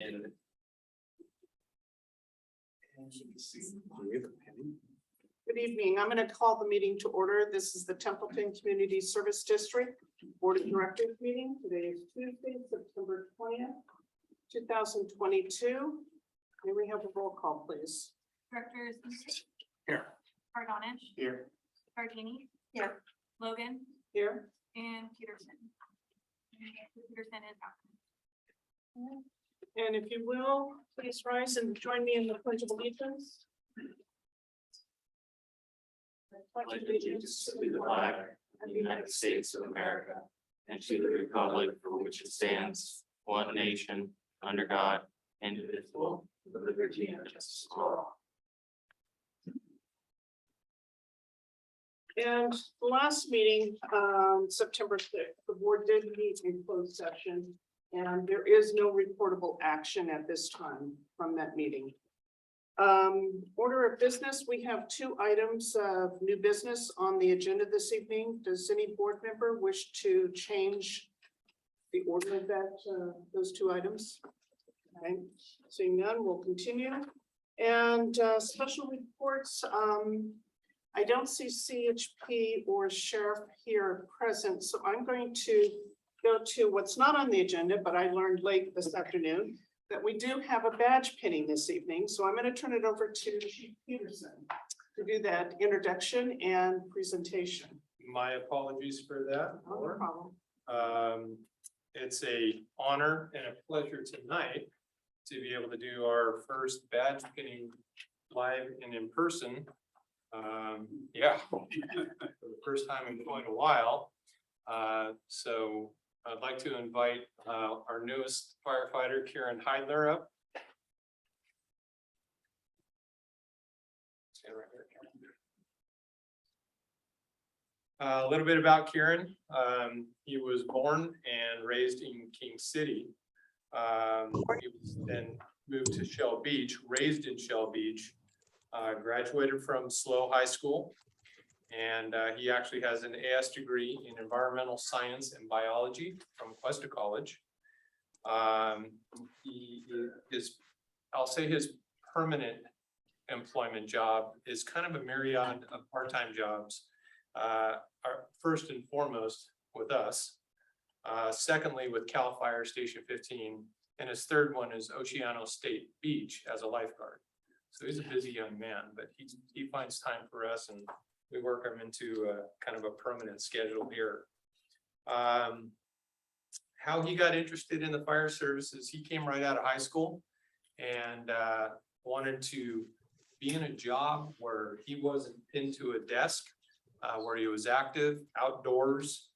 And Good evening. I'm going to call the meeting to order. This is the Templeton Community Service District Board of Directors meeting. Today is Tuesday, September 20th, 2022. May we have a roll call, please? Directors. Here. Cardonish. Here. Gardini. Here. Logan Here. and Peterson. Peterson is absent. And if you will, please rise and join me in the Pledge of Allegiance. Pledge allegiance to the flag of the United States of America and to the republic for which it stands, one nation, under God, indivisible, with liberty and justice for all. And the last meeting, September 6th, the board did meet in closed session. And there is no reportable action at this time from that meeting. Order of business, we have 2 items of new business on the agenda this evening. Does any board member wish to change the order of that, those 2 items? Okay, seeing none, we'll continue. And special reports, I don't see CHP or sheriff here present, so I'm going to go to what's not on the agenda, but I learned late this afternoon that we do have a badge pinning this evening. So I'm going to turn it over to Chief Peterson to do that introduction and presentation. My apologies for that. No problem. It's a honor and a pleasure tonight to be able to do our first badge pinning live and in person. Yeah, for the first time in quite a while. So I'd like to invite our newest firefighter, Kieran Heidler, up. Stand right here, Kieran. A little bit about Kieran. He was born and raised in King City. He was then moved to Shell Beach, raised in Shell Beach, graduated from SLO High School. And he actually has an AS degree in environmental science and biology from Cuesta College. I'll say his permanent employment job is kind of a myriad of part-time jobs. Are first and foremost with us. Secondly, with CAL FIRE Station 15, and his third one is Oceano State Beach as a lifeguard. So he's a busy young man, but he finds time for us, and we work him into a kind of a permanent schedule here. How he got interested in the fire services, he came right out of high school and wanted to be in a job where he wasn't pinned to a desk, where he was active outdoors.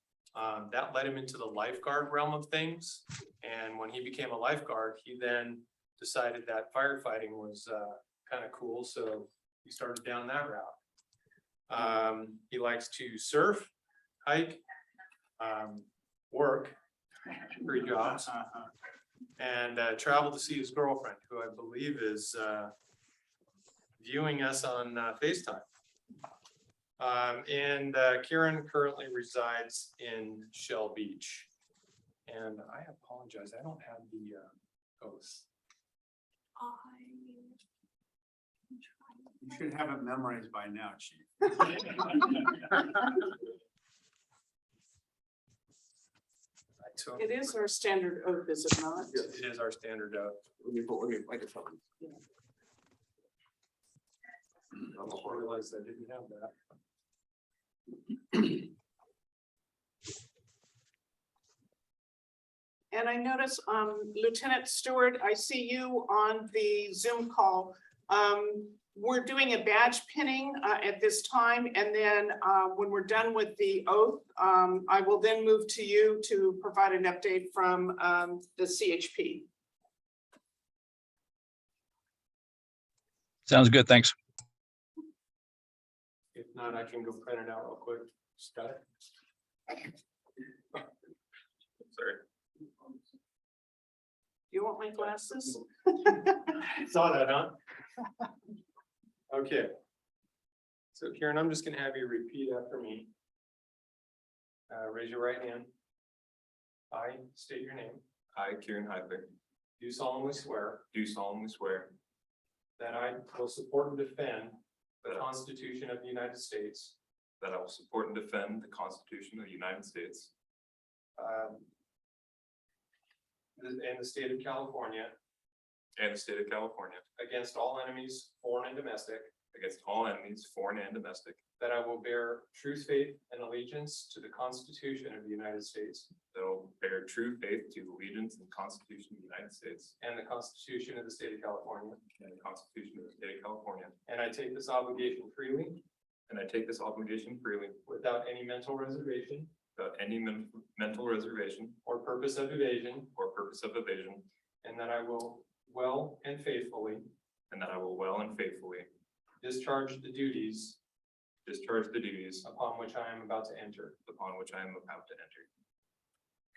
That led him into the lifeguard realm of things. And when he became a lifeguard, he then decided that firefighting was kind of cool. So he started down that route. He likes to surf, hike, work, 3 jobs, and travel to see his girlfriend, who I believe is viewing us on FaceTime. Kieran currently resides in Shell Beach. And I apologize, I don't have the oath. You should have it memorized by now, Chief. It is our standard oath, is it not? It is our standard oath. I realized I didn't have that. And I notice, Lieutenant Stewart, I see you on the Zoom call. We're doing a badge pinning at this time, and then when we're done with the oath, I will then move to you to provide an update from the CHP. Sounds good, thanks. If not, I can go print it out real quick. Just got it. Sorry. You want my glasses? Saw that, huh? Okay. So Kieran, I'm just gonna have you repeat after me. Raise your right hand. I state your name. I, Kieran Heidler, do solemnly swear do solemnly swear that I will support and defend the Constitution of the United States that I will support and defend the Constitution of the United States um, and the state of California and the state of California against all enemies, foreign and domestic, against all enemies, foreign and domestic, that I will bear true faith and allegiance to the Constitution of the United States that I will bear true faith to the allegiance and Constitution of the United States and the Constitution of the state of California. and the Constitution of the state of California. And I take this obligation freely And I take this obligation freely without any mental reservation without any mental reservation or purpose of evasion, or purpose of evasion, and that I will well and faithfully and that I will well and faithfully discharge the duties discharge the duties upon which I am about to enter. upon which I am about to enter.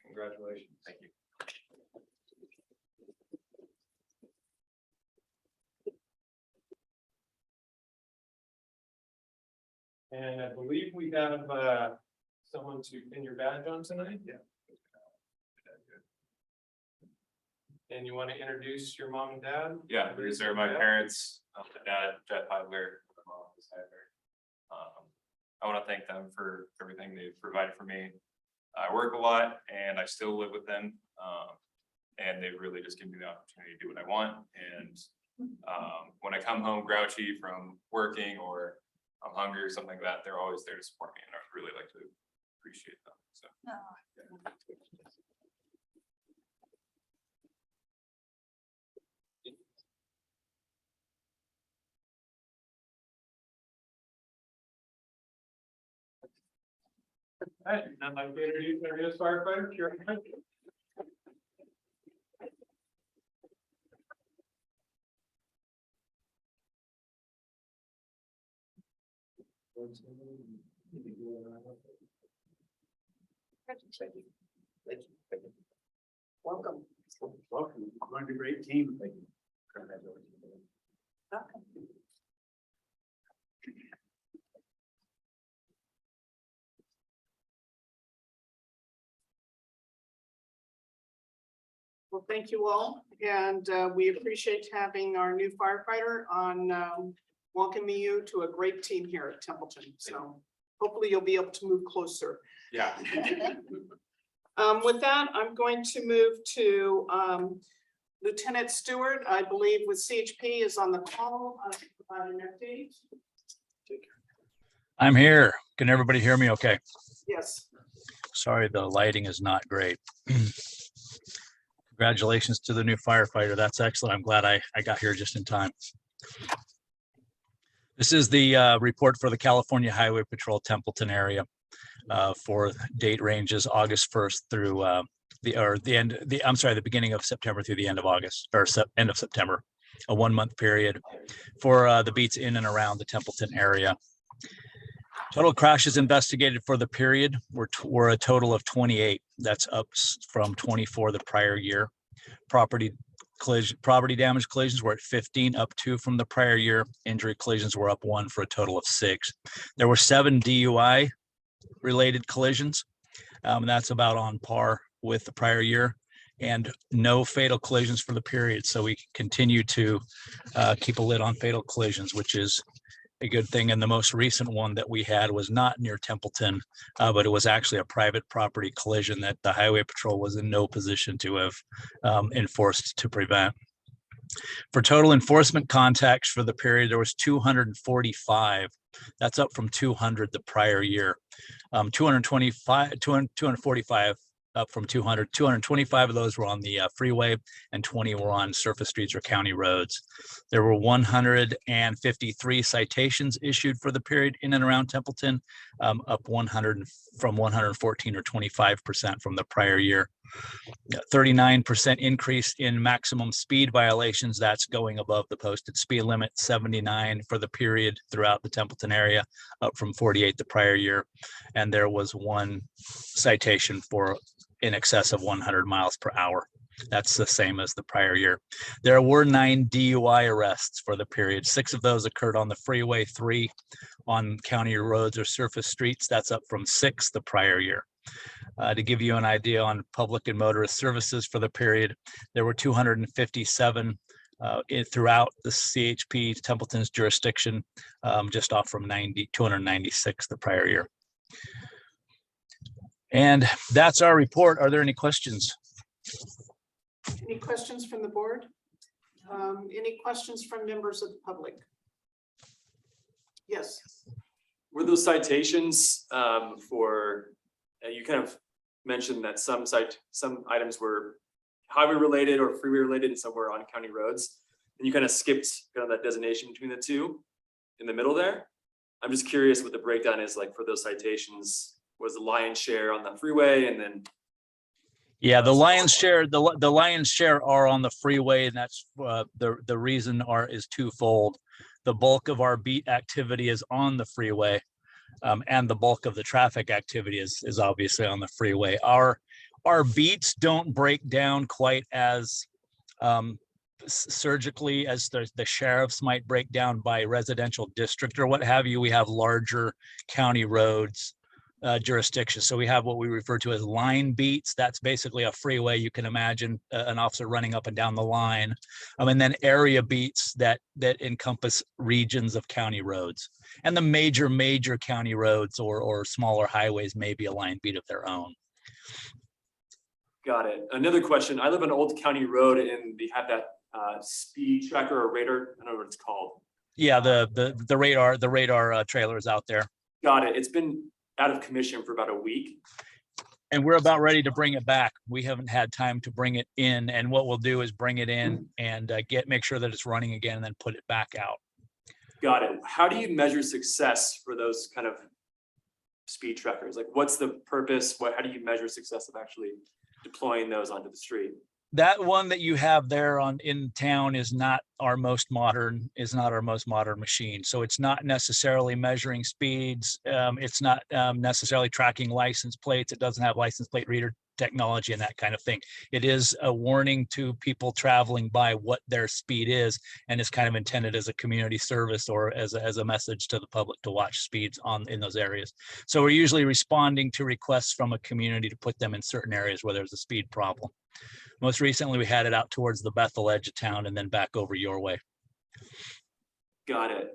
Congratulations. Thank you. And I believe we have someone to pin your badge on tonight. Yeah. And you want to introduce your mom and dad? Yeah, these are my parents, my dad, Jet Heidler, my mom, Liz Heidler. I want to thank them for everything they've provided for me. I work a lot and I still live with them. And they really just give me the opportunity to do what I want. And when I come home grouchy from working or I'm hungry or something like that, they're always there to support me and I really like to appreciate them, so. All right, I'd like to introduce our newest firefighter, Kieran Hunt. Welcome. Welcome. You're going to a great team. Thank you. Well, thank you all, and we appreciate having our new firefighter on welcoming you to a great team here at Templeton. So hopefully you'll be able to move closer. Yeah. With that, I'm going to move to Lieutenant Stewart, I believe with CHP is on the call. Provide an update. I'm here. Can everybody hear me okay? Yes, Sorry, the lighting is not great. Congratulations to the new firefighter. That's excellent. I'm glad I got here just in time. This is the report for the California Highway Patrol Templeton area for date ranges August 1st through the beginning of September through the end of August or end of September, a 1 month period for the beats in and around the Templeton area. Total crashes investigated for the period were a total of 28. That's up from 24 the prior year. Property damage collisions were at 15, up 2 from the prior year. Injury collisions were up 1 for a total of 6. There were 7 DUI related collisions. That's about on par with the prior year, and no fatal collisions for the period. So we continue to keep a lid on fatal collisions, which is a good thing. And the most recent one that we had was not near Templeton, but it was actually a private property collision that the Highway Patrol was in no position to have enforced to prevent. For total enforcement contacts for the period, there was 245. That's up from 200 the prior year. 245 up from 200. 225 of those were on the freeway and 20 were on surface streets or county roads. There were 153 citations issued for the period in and around Templeton, up 114 or 25% from the prior year. 39% increase in maximum speed violations. That's going above the posted speed limit. 79 for the period throughout the Templeton area, up from 48 the prior year. And there was 1 citation for in excess of 100 miles per hour. That's the same as the prior year. There were 9 DUI arrests for the period. 6 of those occurred on the freeway, 3 on county roads or surface streets. That's up from 6 the prior year. To give you an idea on public and motorist services for the period, there were 257 throughout the CHP Templeton's jurisdiction, just off from 296 the prior year. And that's our report. Are there any questions? Any questions from the board? Any questions from members of the public? Yes. Were those citations for, you kind of mentioned that some items were highway related or freeway related and some were on county roads. And you kind of skipped kind of that designation between the two in the middle there. I'm just curious what the breakdown is like for those citations. Was the lion's share on the freeway and then? Yeah, the lion's share, the lion's share are on the freeway, and that's the reason is twofold. The bulk of our beat activity is on the freeway, and the bulk of the traffic activity is obviously on the freeway. Our beats don't break down quite as surgically as the sheriffs might break down by residential district or what have you. We have larger county roads jurisdiction. So we have what we refer to as line beats. That's basically a freeway. You can imagine an officer running up and down the line. And then area beats that encompass regions of county roads. And the major county roads or smaller highways may be a line beat of their own. Got it. Another question. I live on Old County Road and they have that speed tracker or radar. I don't know what it's called. Yeah, the radar trailer is out there. Got it. It's been out of commission for about a week. And we're about ready to bring it back. We haven't had time to bring it in. And what we'll do is bring it in and make sure that it's running again and then put it back out. Got it. How do you measure success for those kind of speed trackers? Like what's the purpose? How do you measure success of actually deploying those onto the street? That one that you have there in town is not our most modern machine. So it's not necessarily measuring speeds. It's not necessarily tracking license plates. It doesn't have license plate reader technology and that kind of thing. It is a warning to people traveling by what their speed is, and is kind of intended as a community service or as a message to the public to watch speeds in those areas. So we're usually responding to requests from a community to put them in certain areas where there's a speed problem. Most recently, we had it out towards the Bethel edge of town and then back over your way. Got it.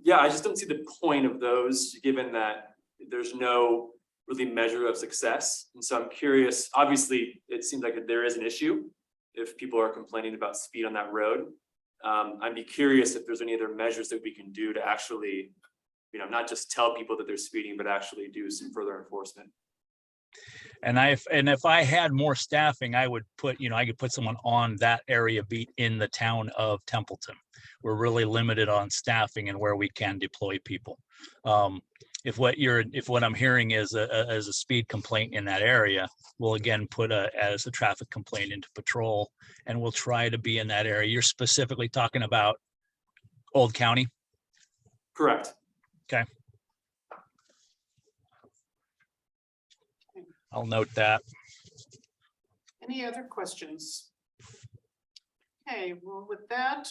Yeah, I just don't see the point of those, given that there's no really measure of success. And so I'm curious, obviously, it seems like there is an issue if people are complaining about speed on that road. I'd be curious if there's any other measures that we can do to actually, not just tell people that they're speeding, but actually do some further enforcement. And if I had more staffing, I would I could put someone on that area beat in the town of Templeton. We're really limited on staffing and where we can deploy people. If what I'm hearing is a speed complaint in that area, we'll again put as a traffic complaint into patrol, and we'll try to be in that area. You're specifically talking about Old County? Correct. Okay. I'll note that. Any other questions? Okay, well, with that,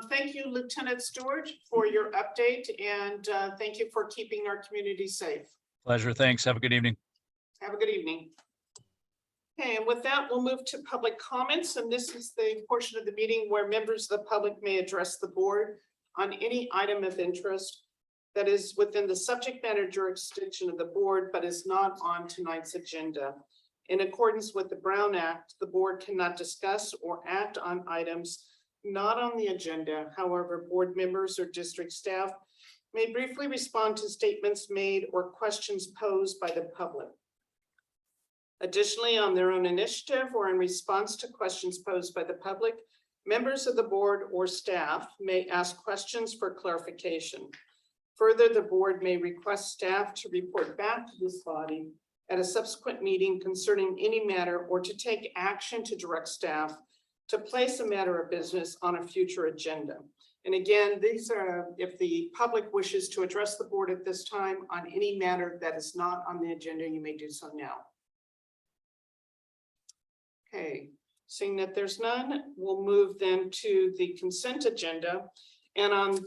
thank you, Lieutenant Stewart, for your update, and thank you for keeping our community safe. Pleasure. Thanks. Have a good evening. Have a good evening. Okay, and with that, we'll move to public comments, and this is the portion of the meeting where members of the public may address the board on any item of interest that is within the subject matter jurisdiction of the board, but is not on tonight's agenda. In accordance with the Brown Act, the board cannot discuss or act on items not on the agenda. However, board members or district staff may briefly respond to statements made or questions posed by the public. Additionally, on their own initiative or in response to questions posed by the public, members of the board or staff may ask questions for clarification. Further, the board may request staff to report back to this body at a subsequent meeting concerning any matter or to take action to direct staff to place a matter of business on a future agenda. And again, these are, if the public wishes to address the board at this time on any matter that is not on the agenda, you may do so now. Okay, seeing that there's none, we'll move then to the consent agenda. And on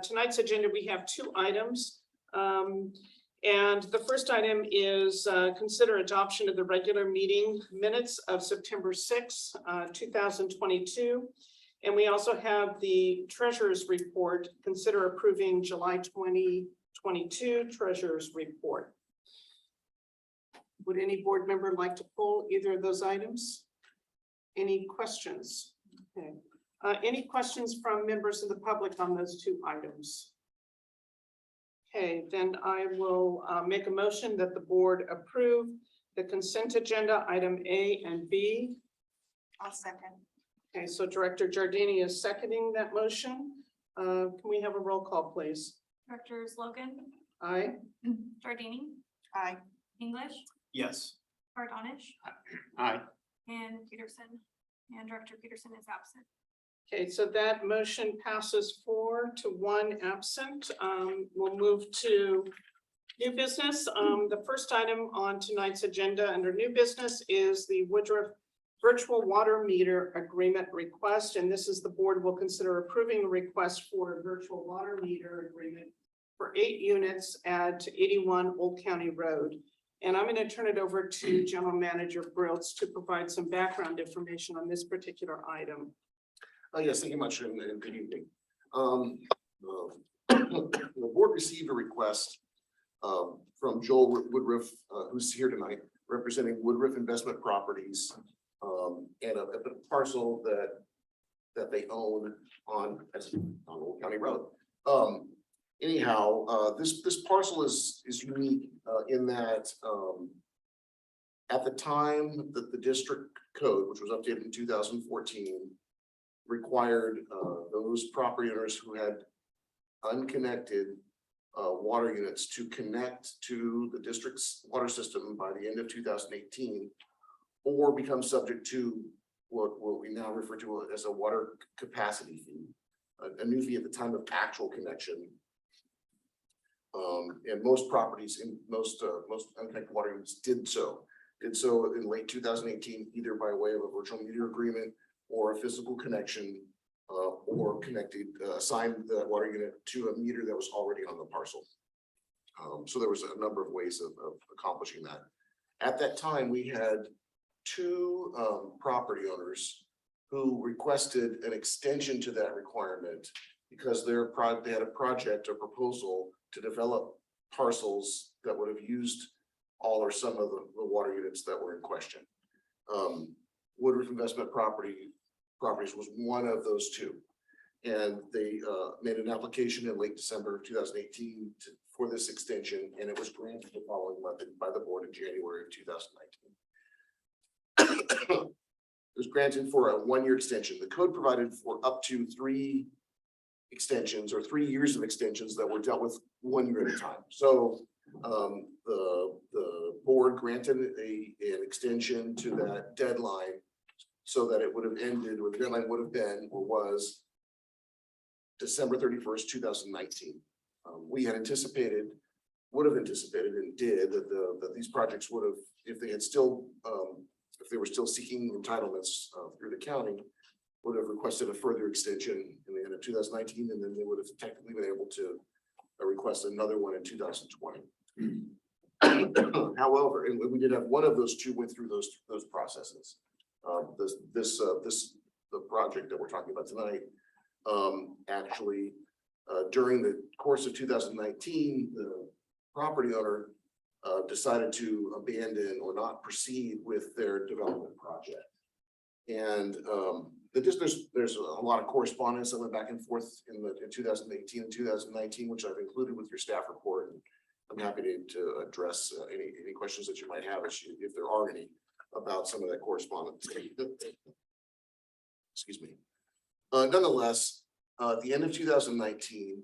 tonight's agenda, we have two items. And the first item is consider adoption of the regular meeting minutes of September 6, 2022. And we also have the treasurer's report, consider approving July 2022 treasurer's report. Would any board member like to pull either of those items? Any questions? Okay. Any questions from members of the public on those two items? Okay, then I will make a motion that the board approve the consent agenda item A and B. I'll second. Okay, so Director Giardini is seconding that motion. Can we have a roll call, please? Directors Logan, Aye. Giardini, Aye. English, Yes. Bardonish, Aye. and Peterson. And Director Peterson is absent. Okay, so that motion passes 4-1 absent. We'll move to new business. The first item on tonight's agenda under new business is the Woodruff virtual water meter agreement request. And this is the board will consider approving a request for a virtual water meter agreement for 8 units at 81 Old County Road. And I'm going to turn it over to General Manager Briltz to provide some background information on this particular item. Yes, thank you much, and good evening. The board received a request from Joel Woodruff, who's here tonight, representing Woodruff Investment Properties, and a parcel that they own on Old County Road. Anyhow, this parcel is unique in that at the time that the district code, which was updated in 2014, required those property owners who had unconnected water units to connect to the district's water system by the end of 2018, or become subject to what we now refer to as a water capacity fee, a new fee at the time of actual connection. And most properties in most unconnected water units did so in late 2018, either by way of a virtual meter agreement or a physical connection, or assigned the water unit to a meter that was already on the parcel. So there was a number of ways of accomplishing that. At that time, we had 2 property owners who requested an extension to that requirement because they had a project or proposal to develop parcels that would have used all or some of the water units that were in question. Woodruff Investment Properties was one of those 2. And they made an application in late December of 2018 for this extension, and it was granted the following month by the board in January of 2019. It was granted for a 1-year extension. The code provided for up to 3 extensions or 3 years of extensions that were dealt with 1 year at a time. So the board granted an extension to that deadline so that it would have ended, or the deadline would have been or was December 31st, 2019. We had would have anticipated and did that these projects would have, if they were still seeking entitlements through the county, would have requested a further extension in the end of 2019, and then they would have technically been able to request another one in 2020. However, and we did have one of those 2 went through those processes. The project that we're talking about tonight, actually, during the course of 2019, the property owner decided to abandon or not proceed with their development project. And there's a lot of correspondence that went back and forth in 2018 and 2019, which I've included with your staff report. And I'm happy to address any questions that you might have, if there are any, about some of that correspondence. Excuse me. Nonetheless, at the end of 2019,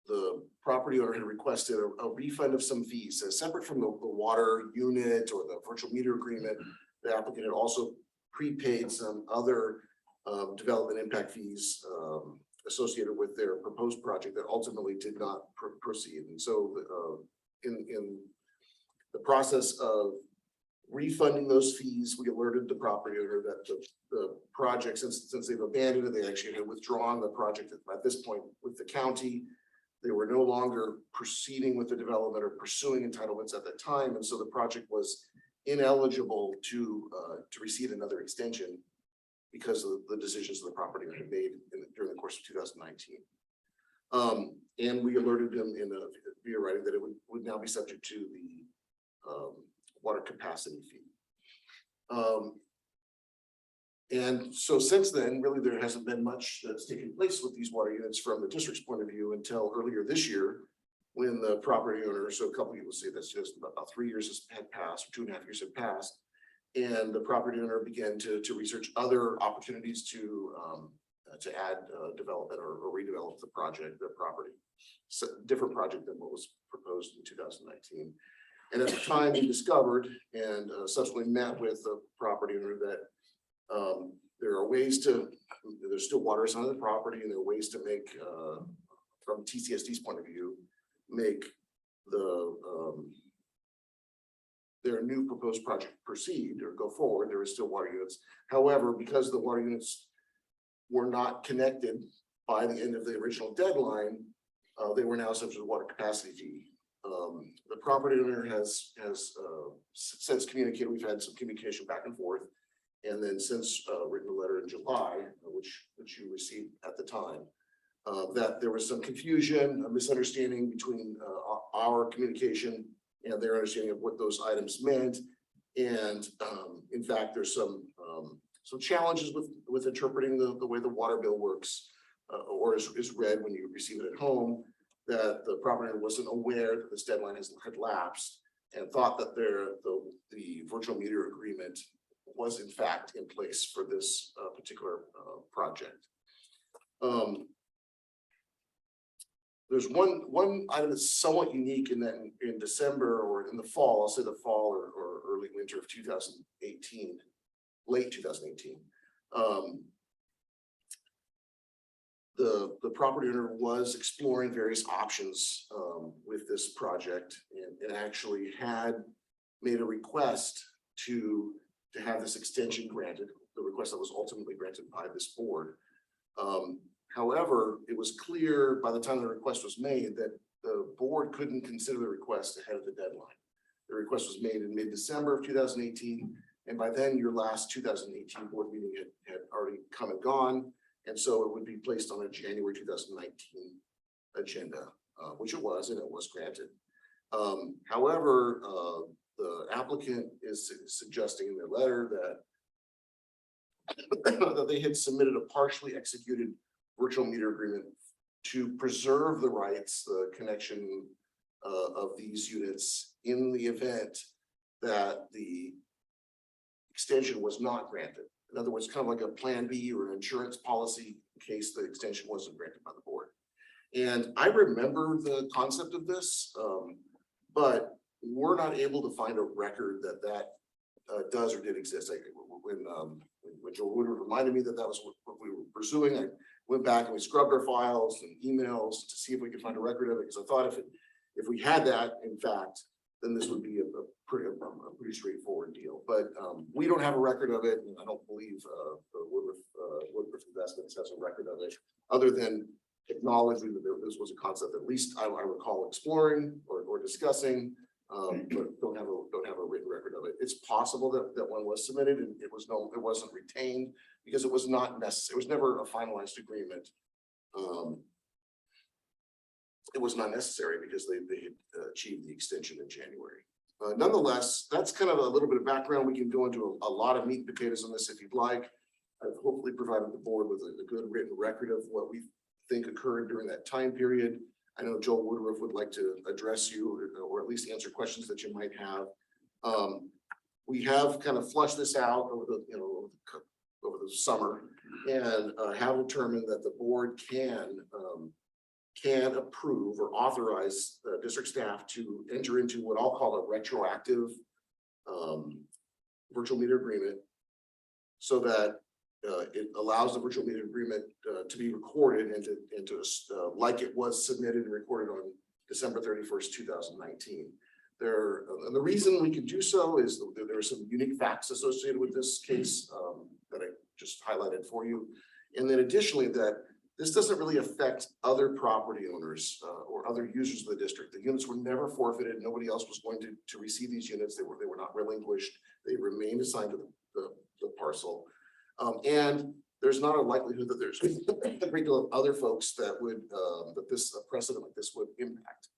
the property owner had requested a refund of some fees, separate from the water unit or the virtual meter agreement. The applicant had also prepaid some other development impact fees associated with their proposed project that ultimately did not proceed. And so in the process of refunding those fees, we alerted the property owner that the project, since they've abandoned it, they actually had withdrawn the project at this point with the county. They were no longer proceeding with the development or pursuing entitlements at that time, and so the project was ineligible to receive another extension because of the decisions the property owner had made during the course of 2019. And we alerted them via writing that it would now be subject to the water capacity fee. And so since then, really, there hasn't been much that's taken place with these water units from the district's point of view until earlier this year, when the property owner, so a couple people say that's just about 3 years had passed, or 2.5 years had passed. And the property owner began to research other opportunities to add development or redevelop the property. So different project than what was proposed in 2019. And at the time he discovered and subsequently met with the property owner that there are ways there's still water on the property, and there are ways to make, from TCSD's point of view, make their new proposed project proceed or go forward. There is still water units. However, because the water units were not connected by the end of the original deadline, they were now subject to the water capacity fee. The property owner has since communicated. We've had some communication back and forth, and then since written a letter in July, which you received at the time, that there was some confusion, a misunderstanding between our communication and their understanding of what those items meant. And in fact, there's some challenges with interpreting the way the water bill works, or is read when you receive it at home, that the property owner wasn't aware that this deadline had lapsed and thought that the virtual meter agreement was in fact in place for this particular project. There's one item that's somewhat unique in that in December or in the fall, I'll say the fall or early winter of 2018, late 2018. The property owner was exploring various options with this project and actually had made a request to have this extension granted, the request that was ultimately granted by this board. However, it was clear by the time the request was made that the board couldn't consider the request ahead of the deadline. The request was made in mid-December of 2018, and by then your last 2018 board meeting had already come and gone, and so it would be placed on a January 2019 agenda, which it was, and it was granted. However, the applicant is suggesting in their letter that they had submitted a partially executed virtual meter agreement to preserve the rights, the connection of these units in the event that the extension was not granted. In other words, kind of like a plan B or an insurance policy in case the extension wasn't granted by the board. And I remember the concept of this, but we're not able to find a record that does or did exist. When Joel Woodward reminded me that was what we were pursuing, I went back and we scrubbed our files and emails to see if we could find a record of it, because I thought if we had that, in fact, then this would be a pretty straightforward deal. But we don't have a record of it, and I don't believe Woodruff Investments has a record of it, other than acknowledging that this was a concept at least I recall exploring or discussing, but don't have a written record of it. It's possible that one was submitted and it wasn't retained because it was not necessary. It was never a finalized agreement. It was not necessary because they had achieved the extension in January. Nonetheless, that's kind of a little bit of background. We can go into a lot of meat and potatoes on this if you'd like. I've hopefully provided the board with a good written record of what we think occurred during that time period. I know Joel Woodruff would like to address you or at least answer questions that you might have. We have kind of flushed this out over the summer and have determined that the board can approve or authorize the district staff to enter into what I'll call a retroactive virtual meter agreement, so that it allows the virtual meter agreement to be recorded and to like it was submitted and recorded on December 31st, 2019. And the reason we can do so is that there are some unique facts associated with this case that I just highlighted for you. And then additionally, that this doesn't really affect other property owners or other users of the district. The units were never forfeited. Nobody else was going to receive these units. They were not relinquished. They remained assigned to the parcel. And there's not a likelihood that there's a great deal of other folks that would, that this a precedent like this would impact.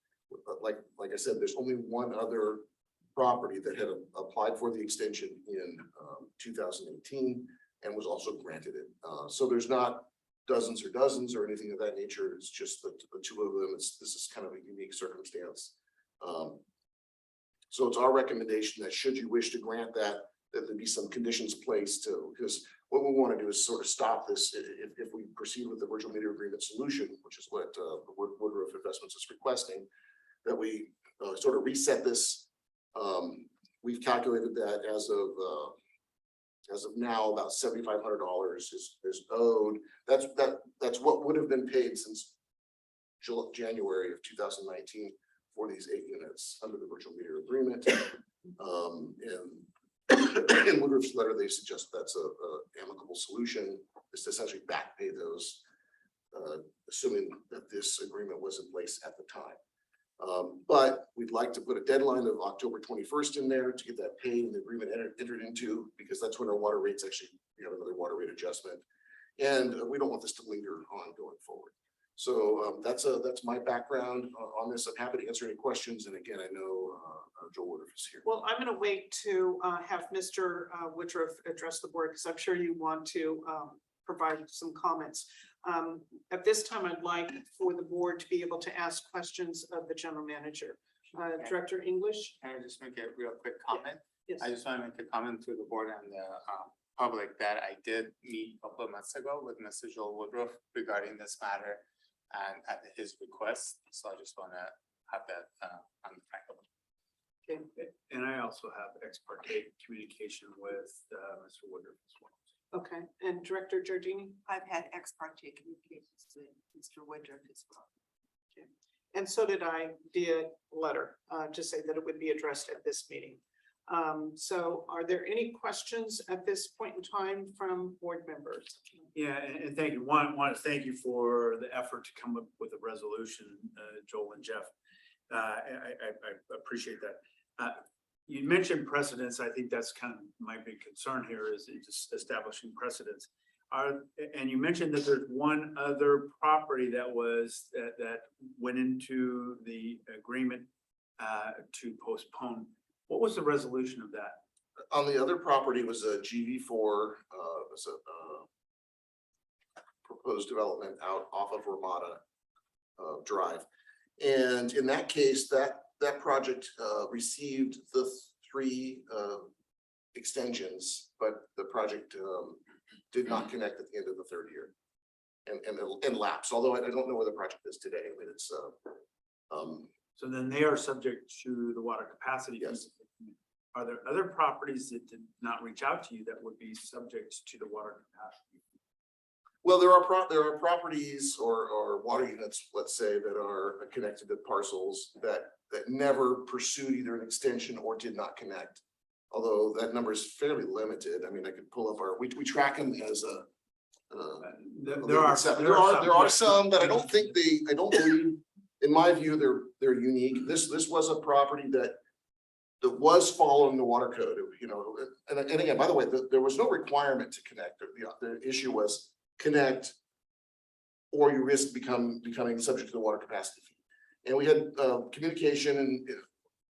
But like I said, there's only one other property that had applied for the extension in 2018 and was also granted it. So there's not dozens or anything of that nature. It's just the two of them. This is kind of a unique circumstance. So it's our recommendation that should you wish to grant that there be some conditions placed to, because what we want to do is sort of stop this if we proceed with the virtual meter agreement solution, which is what Woodruff Investments is requesting, that we sort of reset this. We've calculated that as of now, about $7,500 is owed. That's what would have been paid since January of 2019 for these 8 units under the virtual meter agreement. And in Woodruff's letter, they suggest that's a amicable solution, is to essentially back pay those, assuming that this agreement was in place at the time. But we'd like to put a deadline of October 21st in there to get that paid and the agreement entered into, because that's when our water rates actually, we have another water rate adjustment. And we don't want this to linger on going forward. So that's my background on this. I'm happy to answer any questions. And again, I know Joel Woodruff is here. Well, I'm going to wait to have Mr. Woodruff address the board, because I'm sure you want to provide some comments. At this time, I'd like for the board to be able to ask questions of the general manager. Director English? Can I just make a real quick comment? Yes. I just want to make a comment to the board and the public that I did meet a couple of months ago with Mr. Joel Woodruff regarding this matter and at his request. So I just want to have that on the record. Okay. And I also have ex parte communication with Mr. Woodruff as well. Okay, and Director Giardini? I've had ex parte communications with Mr. Woodruff as well. And so did I via letter to say that it would be addressed at this meeting. So are there any questions at this point in time from board members? Yeah, and thank you. Want to thank you for the effort to come up with a resolution, Joel and Jeff. I appreciate that. You mentioned precedents. I think that's kind of my big concern here is just establishing precedents. And you mentioned that there's one other property that went into the agreement to postpone. What was the resolution of that? On the other property was a GV4, was a proposed development out off of Ramada Drive. And in that case, that project received the 3 extensions, but the project did not connect at the end of the 3rd year and lapsed, although I don't know where the project is today. I mean, it's So then they are subject to the water capacity. Yes. Are there other properties that did not reach out to you that would be subject to the water capacity? well, there are properties or water units, let's say, that are connected to parcels that never pursued either an extension or did not connect. Although that number is fairly limited. I mean, I could pull up we track them as a There are some that I don't believe, in my view, they're unique. This was a property that was following the water code, you know, and again, by the way, there was no requirement to connect. The issue was connect or you risk becoming subject to the water capacity fee. And we had communication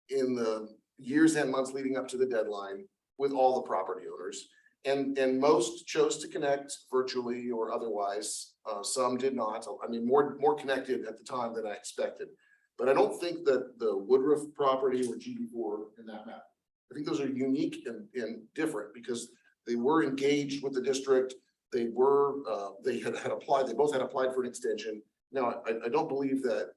in the years and months leading up to the deadline with all the property owners. And most chose to connect virtually or otherwise. Some did not. I mean, more connected at the time than I expected. But I don't think that the Woodruff property or GD4 in that map, I think those are unique and different because they were engaged with the district. They were, they both had applied for an extension. Now, I don't believe that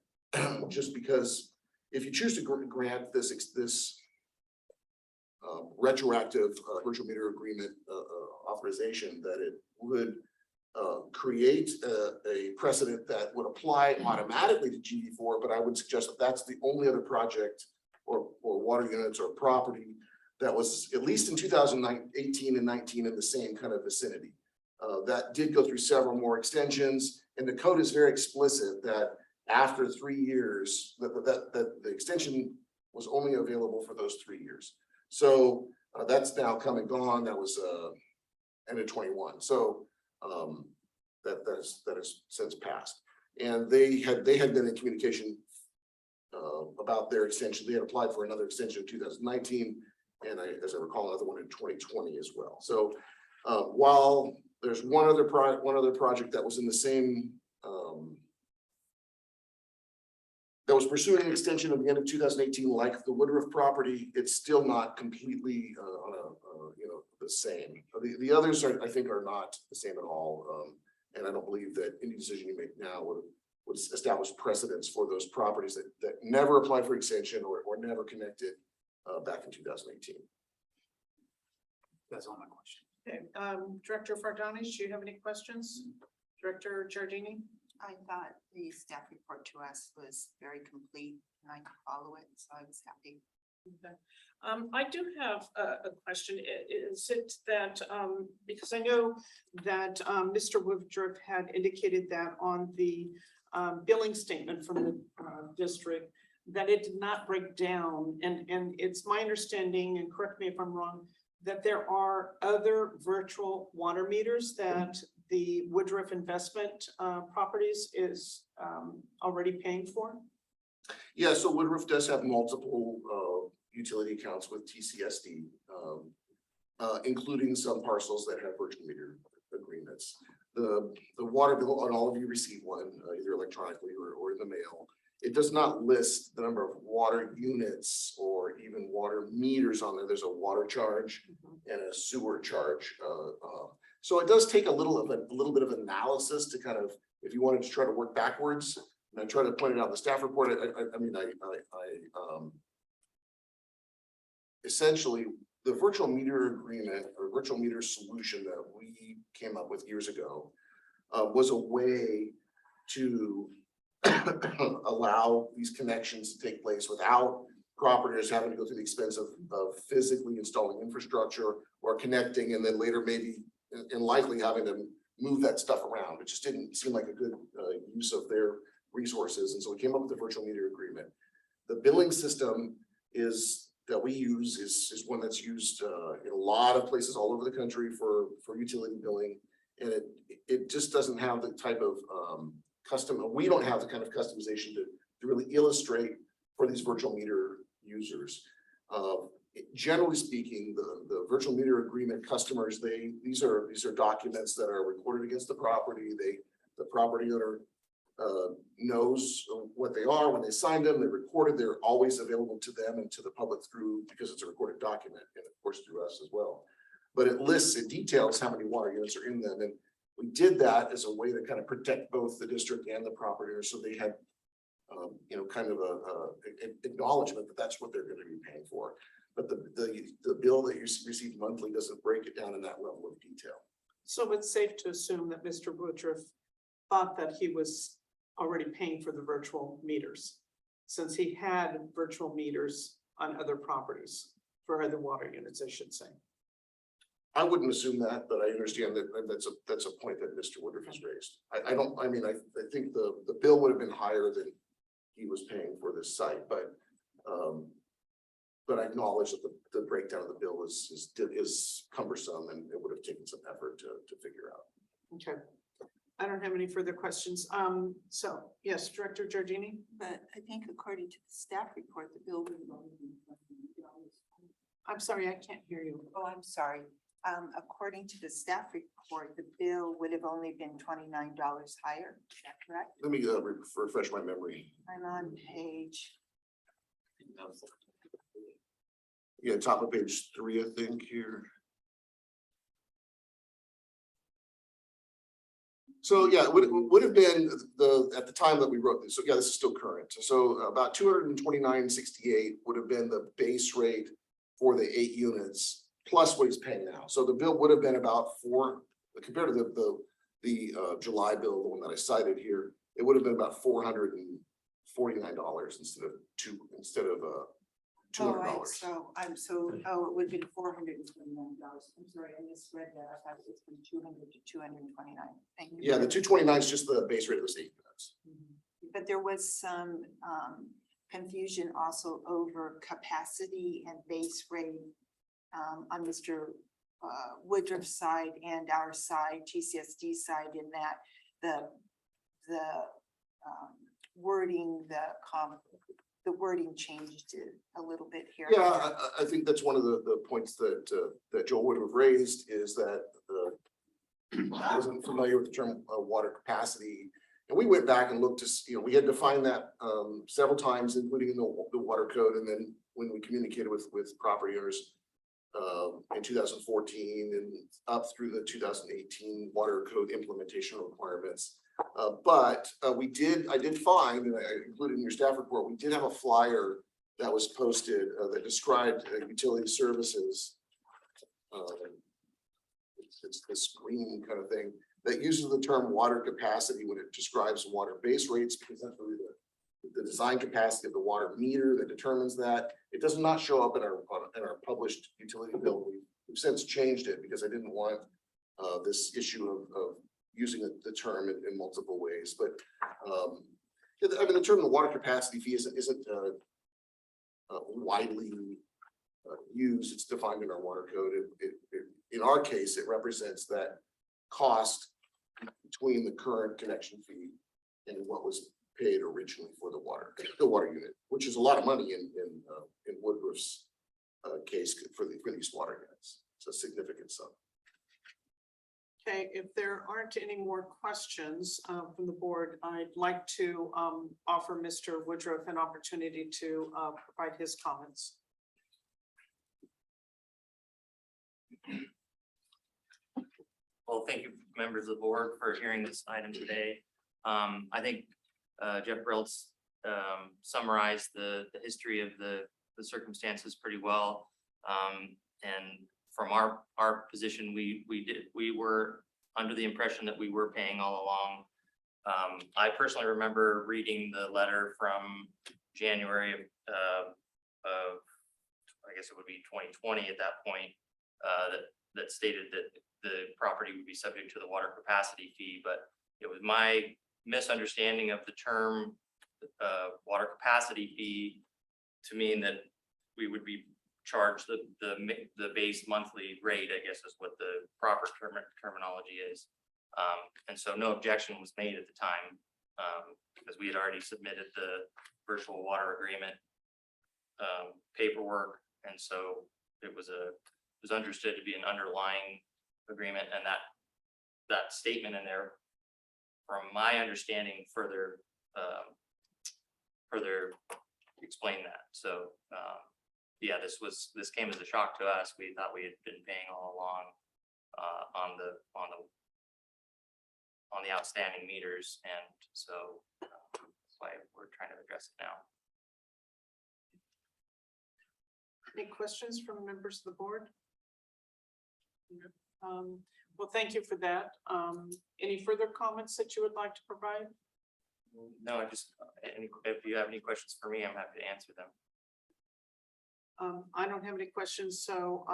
just because if you choose to grant this retroactive virtual meter agreement authorization, that it would create a precedent that would apply automatically to GD4, but I would suggest that that's the only other project or water units or property that was at least in 2018 and 19 in the same kind of vicinity. That did go through several more extensions And the code is very explicit that after 3 years, that the extension was only available for those 3 years. So that's now come and gone. That was end of 21. So that has since passed. And they had been in communication about their extension. They had applied for another extension in 2019, and as I recall, another one in 2020 as well. So while there's one other project that was in the same that was pursuing an extension at the end of 2018, like the Woodruff property, it's still not completely the same. The others I think are not the same at all. And I don't believe that any decision you make now would establish precedents for those properties that never applied for extension or never connected back in 2018. That's all my question. Okay, Director Fardanis, do you have any questions? Director Giardini? I thought the staff report to us was very complete and I could follow it, so I was happy. Okay. I do have a question. Is it that, because I know that Mr. Woodruff had indicated that on the billing statement from the district, that it did not break down, and it's my understanding, and correct me if I'm wrong, that there are other virtual water meters that the Woodruff Investment Properties is already paying for? Yeah, so Woodruff does have multiple utility accounts with TCSD, including some parcels that have virtual meter agreements. The water bill, on all of you receive one, either electronically or in the mail. It does not list the number of water units or even water meters on there. There's a water charge and a sewer charge. So it does take a little bit of analysis to kind of, if you wanted to try to work backwards, and I try to point it out in the staff report. Essentially, the virtual meter agreement or virtual meter solution that we came up with years ago was a way to allow these connections to take place without properties having to go through the expense of physically installing infrastructure or connecting, and then later maybe and likely having to move that stuff around. It just didn't seem like a good use of their resources. And so we came up with the virtual meter agreement. The billing system that we use is one that's used in a lot of places all over the country for utility billing. And it just doesn't have the type of we don't have the kind of customization to really illustrate for these virtual meter users. Generally speaking, the virtual meter agreement customers, these are documents that are recorded against the property. The property owner knows what they are when they signed them. They're recorded. They're always available to them and to the public because it's a recorded document, and of course through us as well. But it lists, it details how many water units are in them, and we did that as a way to kind of protect both the district and the property owners, so they had kind of an acknowledgement that that's what they're going to be paying for. But the bill that you receive monthly doesn't break it down in that level of detail. So it's safe to assume that Mr. Woodruff thought that he was already paying for the virtual meters, since he had virtual meters on other properties for other water units, I should say. I wouldn't assume that, but I understand that that's a point that Mr. Woodruff has raised. I think the bill would have been higher than he was paying for this site, but I acknowledge that the breakdown of the bill is cumbersome, and it would have taken some effort to figure out. Okay. I don't have any further questions. So yes, Director Giardini? But I think according to the staff report, the bill would have only been $29. I'm sorry, I can't hear you. Oh, I'm sorry. According to the staff report, the bill would have only been $29 higher. Is that correct? Let me refresh my memory. I'm on page. Yeah, top of page 3, I think here. So yeah, it would have been at the time that we wrote this. So yeah, this is still current. So about $229.68 would have been the base rate for the 8 units plus what he's paying now. So the bill would have been about compared to the July bill, the one that I cited here, it would have been about $449 instead of $200. Oh, it would be $429. I'm sorry, I misread that. I thought it was from 200 to 229. Thank you. Yeah, the 229 is just the base rate of the state. But there was some confusion also over capacity and base rate on Mr. Woodruff's side and our side, GCSD side, in that the wording, the wording changed it a little bit here. Yeah, I think that's one of the points that Joel would have raised is that I wasn't familiar with the term water capacity. And we went back and looked to, we had defined that several times, including in the water code. And then when we communicated with property owners in 2014 and up through the 2018 water code implementation requirements. But I did find, and I included in your staff report, we did have a flyer that was posted that described utility services. It's this green kind of thing that uses the term water capacity when it describes water base rates, because that's really the design capacity of the water meter that determines that. It does not show up in our published utility bill. We've since changed it because I didn't want this issue of using the term in multiple ways, but I mean, the term the water capacity fee isn't widely used. It's defined in our water code. In our case, it represents that cost between the current connection fee and what was paid originally for the water unit, which is a lot of money in Woodruff's case for these water units. It's a significant sum. Okay, if there aren't any more questions from the board, I'd like to offer Mr. Woodruff an opportunity to provide his comments. Well, thank you, members of the board, for hearing this item today. I think Jeff Briltz summarized the history of the circumstances pretty well. And from our position, we were under the impression that we were paying all along. I personally remember reading the letter from January of I guess it would be 2020 at that point, that stated that the property would be subject to the water capacity fee, but it was my misunderstanding of the term water capacity fee to mean that we would be charged the base monthly rate, I guess is what the proper terminology is. And so no objection was made at the time because we had already submitted the virtual water agreement paperwork, and so it was understood to be an underlying agreement, and that statement in there, from my understanding, further explain that. So yeah, this came as a shock to us. We thought we had been paying all along on the outstanding meters, and so that's why we're trying to address it now. Any questions from members of the board? Well, thank you for that. Any further comments that you would like to provide? No, if you have any questions for me, I'm happy to answer them. I don't have any questions, so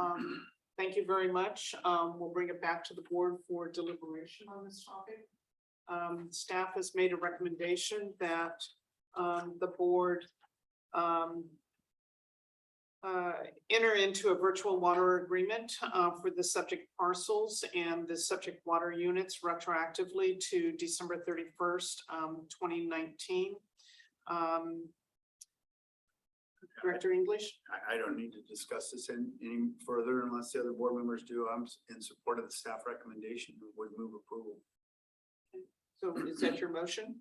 thank you very much. We'll bring it back to the board for deliberation on this topic. Staff has made a recommendation that the board enter into a virtual water agreement for the subject parcels and the subject water units retroactively to December 31st, 2019. Director English? I don't need to discuss this any further unless the other board members do. I'm in support of the staff recommendation and would move approval. So is that your motion?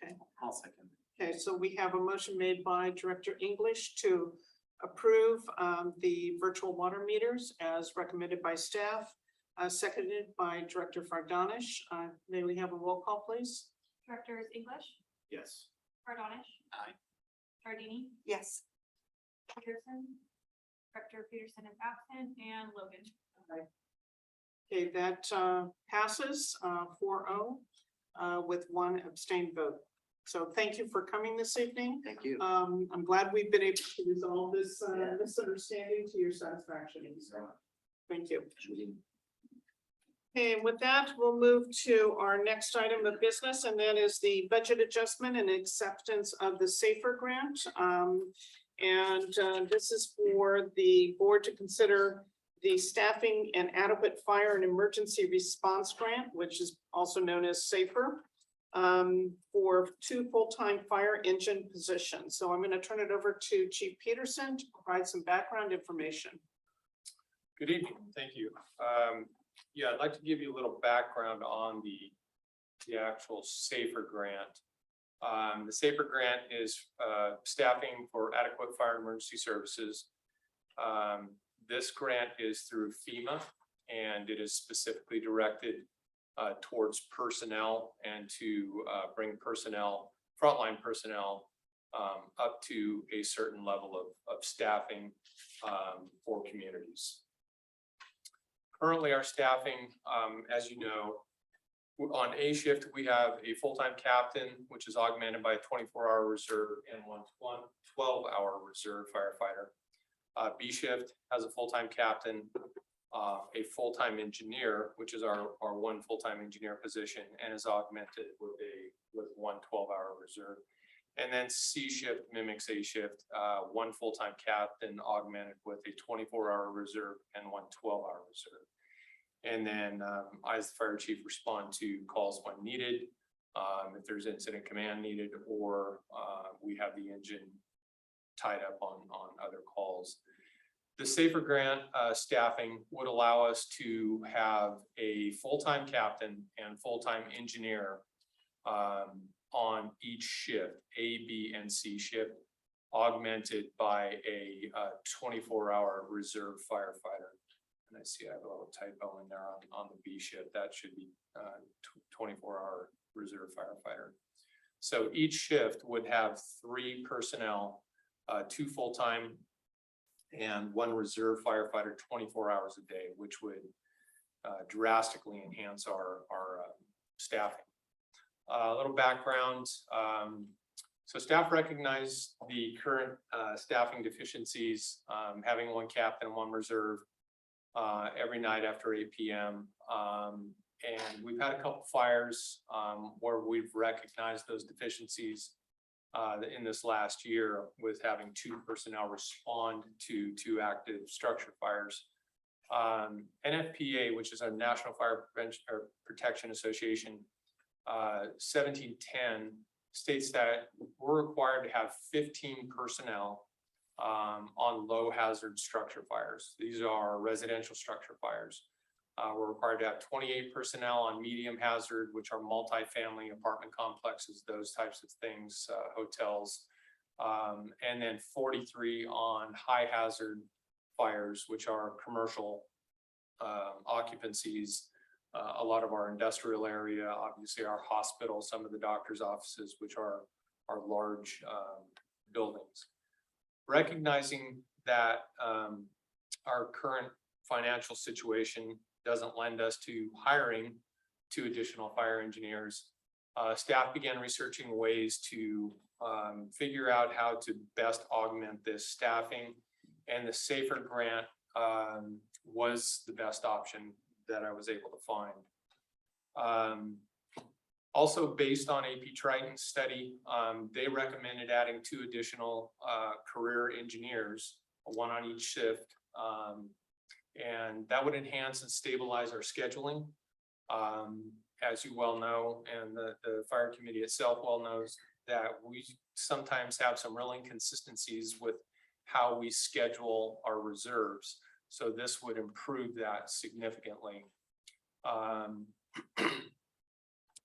Okay. I'll second. Okay, so we have a motion made by Director English to approve the virtual water meters as recommended by staff, seconded by Director Fardanish. May we have a roll call, please? Directors English, Yes. Fardanish. Aye. Jardini, Yes. Peterson. Director Peterson is absent, and Logan. Okay, that passes 4-0 with one abstained vote. So thank you for coming this evening. Thank you. I'm glad we've been able to resolve this misunderstanding to your satisfaction. So, thank you. Okay, with that, we'll move to our next item of business, and that is the budget adjustment and acceptance of the SAFER grant. This is for the board to consider the staffing and adequate fire and emergency response grant, which is also known as SAFER, for 2 full-time fire engine positions. So I'm going to turn it over to Chief Peterson to provide some background information. Good evening, thank you. Yeah, I'd like to give you a little background on the actual SAFER grant. The SAFER grant is staffing for adequate fire and emergency services. This grant is through FEMA, and it is specifically directed towards personnel and to bring personnel, frontline personnel, up to a certain level of staffing for communities. Currently, our staffing, as you know, on A shift, we have a full-time captain, which is augmented by a 24-hour reserve and one 12-hour reserve firefighter. B shift has a full-time captain, a full-time engineer, which is our one full-time engineer position, and is augmented with one 12-hour reserve. And then C shift mimics A shift, one full-time captain augmented with a 24-hour reserve and one 12-hour reserve. And then I, as the fire chief, respond to calls when needed, if there's incident command needed, or we have the engine tied up on other calls. The SAFER grant staffing would allow us to have a full-time captain and full-time engineer on each shift, A, B, and C shift, augmented by a 24-hour reserve firefighter. And I see I have a little typo in there on the B shift. That should be 24-hour reserve firefighter. So each shift would have 3 personnel, 2 full-time and 1 reserve firefighter 24 hours a day, which would drastically enhance our staffing. A little background. So staff recognize the current staffing deficiencies, having 1 captain and 1 reserve every night after 8 p.m. And we've had a couple fires where we've recognized those deficiencies in this last year, with having 2 personnel respond to 2 active structure fires. NFPA, which is our National Fire Prevention or Protection Association, 1710 states that we're required to have 15 personnel on low hazard structure fires. These are residential structure fires. We're required to have 28 personnel on medium hazard, which are multifamily apartment complexes, those types of things, hotels. And then 43 on high hazard fires, which are commercial occupancies. A lot of our industrial area, obviously our hospital, some of the doctor's offices, which are large buildings. Recognizing that our current financial situation doesn't lend us to hiring 2 additional fire engineers, staff began researching ways to figure out how to best augment this staffing, and the SAFER grant was the best option that I was able to find. Also based on AP Triton's study, they recommended adding 2 additional career engineers, 1 on each shift. And that would enhance and stabilize our scheduling. As you well know, and the fire committee itself well knows, that we sometimes have some real inconsistencies with how we schedule our reserves. So this would improve that significantly.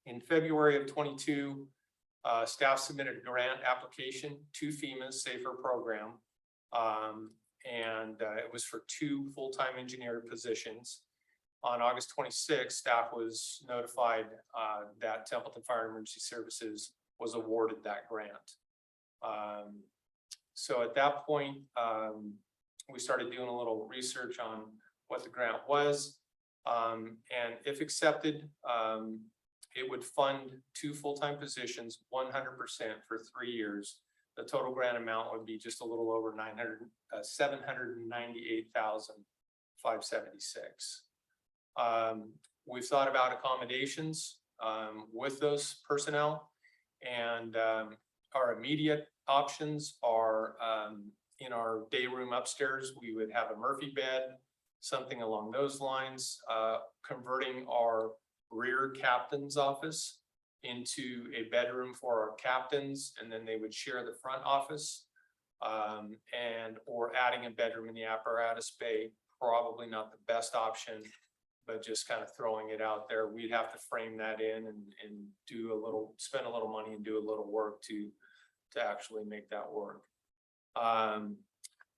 In February of 22, staff submitted a grant application to FEMA's SAFER program. It was for 2 full-time engineer positions. On August 26th, staff was notified that Templeton Fire and Emergency Services was awarded that grant. So at that point, we started doing a little research on what the grant was. And if accepted, it would fund 2 full-time positions, 100% for 3 years. The total grant amount would be just a little over 798,576. We've thought about accommodations, with those personnel. And, our immediate options are, in our day room upstairs, we would have a Murphy bed, something along those lines, converting our rear captain's office into a bedroom for our captains, and then they would share the front office. Or adding a bedroom in the apparatus bay, probably not the best option, but just kind of throwing it out there. We'd have to frame that in and do spend a little money and do a little work to actually make that work.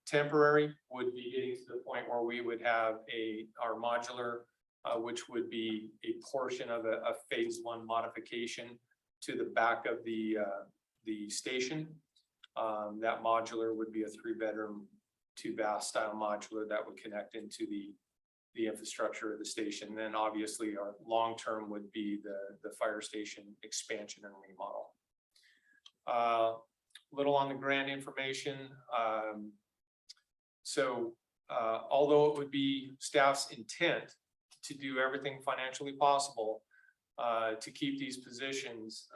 Temporary would be getting to the point where we would have our modular, which would be a portion of a phase 1 modification to the back of the station. That modular would be a 3-bedroom, 2-bath style modular that would connect into the infrastructure of the station. Then obviously our long-term would be the fire station expansion and remodel. Little on the grant information. Although it would be staff's intent to do everything financially possible to keep these positions,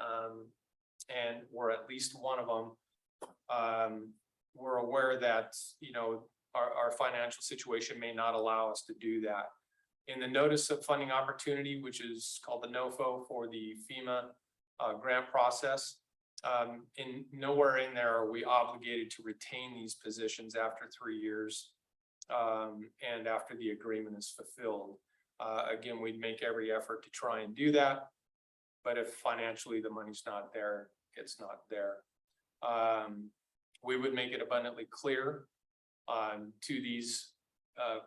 and we're at least one of them, we're aware that, our financial situation may not allow us to do that. In the notice of funding opportunity, which is called the NOFO for the FEMA grant process, nowhere in there are we obligated to retain these positions after 3 years, and after the agreement is fulfilled. Again, we'd make every effort to try and do that, but if financially the money's not there, it's not there. We would make it abundantly clear to these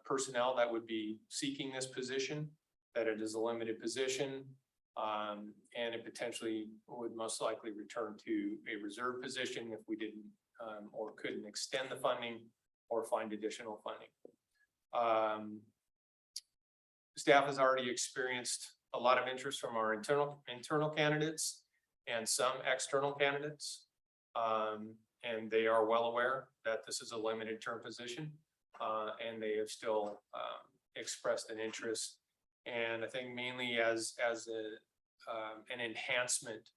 personnel that would be seeking this position that it is a limited position, and it potentially would most likely return to a reserve position if we didn't or couldn't extend the funding or find additional funding. Staff has already experienced a lot of interest from our internal candidates and some external candidates. And they are well aware that this is a limited term position, and they have still expressed an interest. And I think mainly as an enhancement,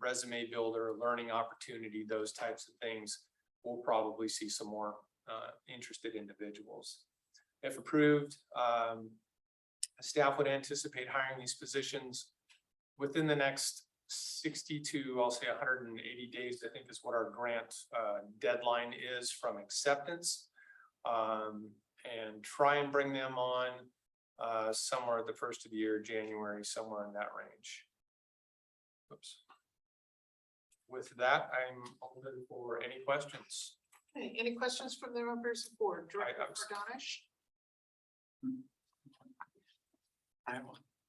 resume builder, learning opportunity, those types of things, we'll probably see some more interested individuals. If approved, staff would anticipate hiring these positions within the next 60 to, I'll say 180 days, I think is what our grant deadline is from acceptance. And try and bring them on somewhere at the first of the year, January, somewhere in that range. Oops. With that, I'm open for any questions. Okay, any questions from the members of the board? Director Bogdanovich?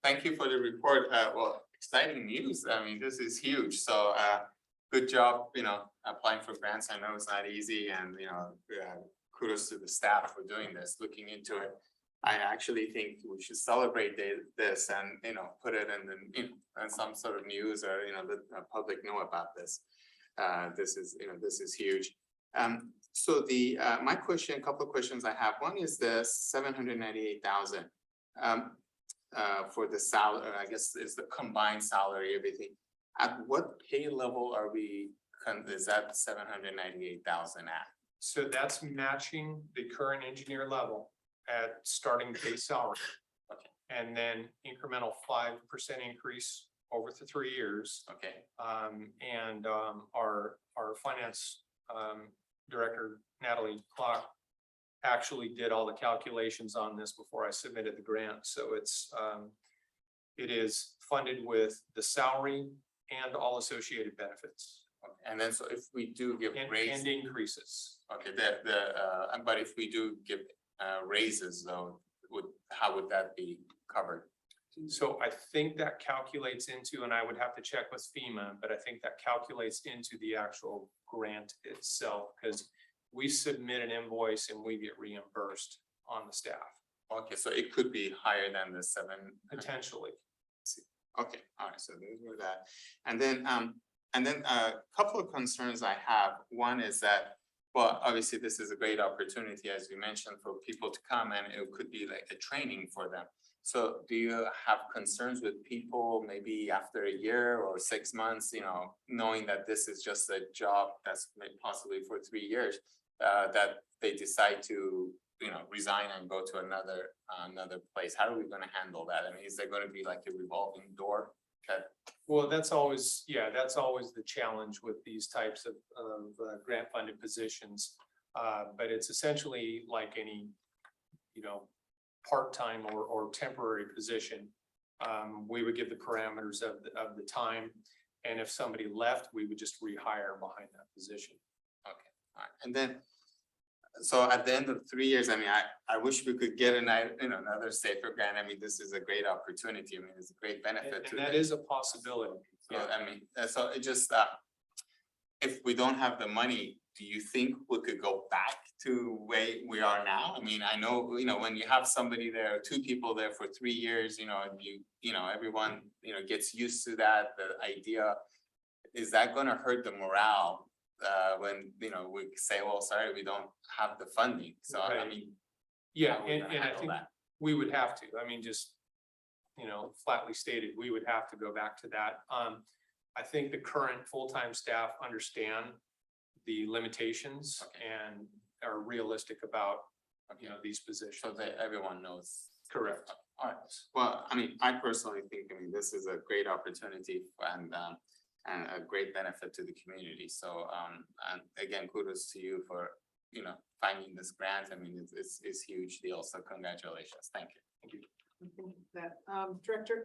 Thank you for the report. Well, exciting news. I mean, this is huge. So good job, applying for grants. I know it's not easy, and kudos to the staff for doing this, looking into it. I actually think we should celebrate this and put it in in some sort of news, or let the public know about this. This is huge. So my question, a couple of questions I have. One is the 798,000 for the salary. I guess it's the combined salary, everything. At what pay level are we? Is that 798,000 at? So that's matching the current engineer level at starting base salary. Okay. And then incremental 5% increase over the 3 years. Okay. And our finance director, Natalie Clark, actually did all the calculations on this before I submitted the grant. So it is funded with the salary and all associated benefits. Okay. And then, so if we do give And raises, increases. okay, but if we do give raises though, how would that be covered? So I think that calculates into, and I would have to check with FEMA, but I think that calculates into the actual grant itself, because we submit an invoice and we get reimbursed on the staff, Okay, so it could be higher than the 7. potentially. Okay, all right, so those were that. And then a couple of concerns I have. One is that, well, obviously, this is a great opportunity, as you mentioned, for people to come and it could be like a training for them. So do you have concerns with people maybe after a year or 6 months, you know, knowing that this is just a job that's possibly for 3 years, that they decide to, you know, resign and go to another place? How are we gonna handle that? I mean, is there gonna be like a revolving door? Okay, Well, that's always the challenge with these types of grant funded positions. But it's essentially like any, you know, part-time or temporary position. We would give the parameters of the time. And if somebody left, we would just rehire behind that position. okay, all right. And then, so at the end of 3 years, I mean, I wish we could get another safer grant. I mean, this is a great opportunity. I mean, it's a great benefit And to that the- is a possibility. So, I mean, so it just, if we don't have the money, do you think we could go back to where we are now? I mean, I know, you know, when you have somebody there, 2 people there for 3 years, you know, and everyone, you know, gets used to that, the idea. Is that gonna hurt the morale, when, you know, we say, well, sorry, we don't have the funding, so I Right. mean. Yeah, how are we and gonna I handle think that? we would have to, I mean, just, you know, flatly stated, we would have to go back to that. I think the current full-time staff understand the limitations and are realistic about, you know, these So positions. that everyone knows. Correct. All right, well, I mean, I personally think, I mean, this is a great opportunity and a great benefit to the community. So, and again, kudos to you for, you know, finding this grant. I mean, it's huge deal. So congratulations. Thank you. Thank you. That, Director,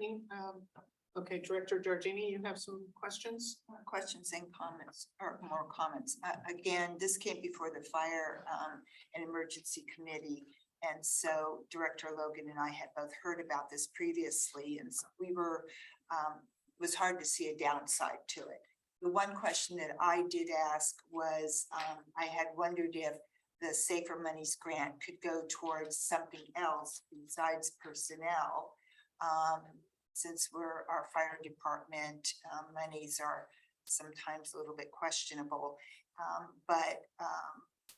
okay, Director Giorgini, you have some questions? More questions and comments, or more comments. Again, this came before the Fire and Emergency Committee. And so Director Logan and I had both heard about this previously, and so we were, it was hard to see a downside to it. The one question that I did ask was, I had wondered if the Safer Monies grant could go towards something else besides personnel. Since our fire department monies are sometimes a little bit questionable. But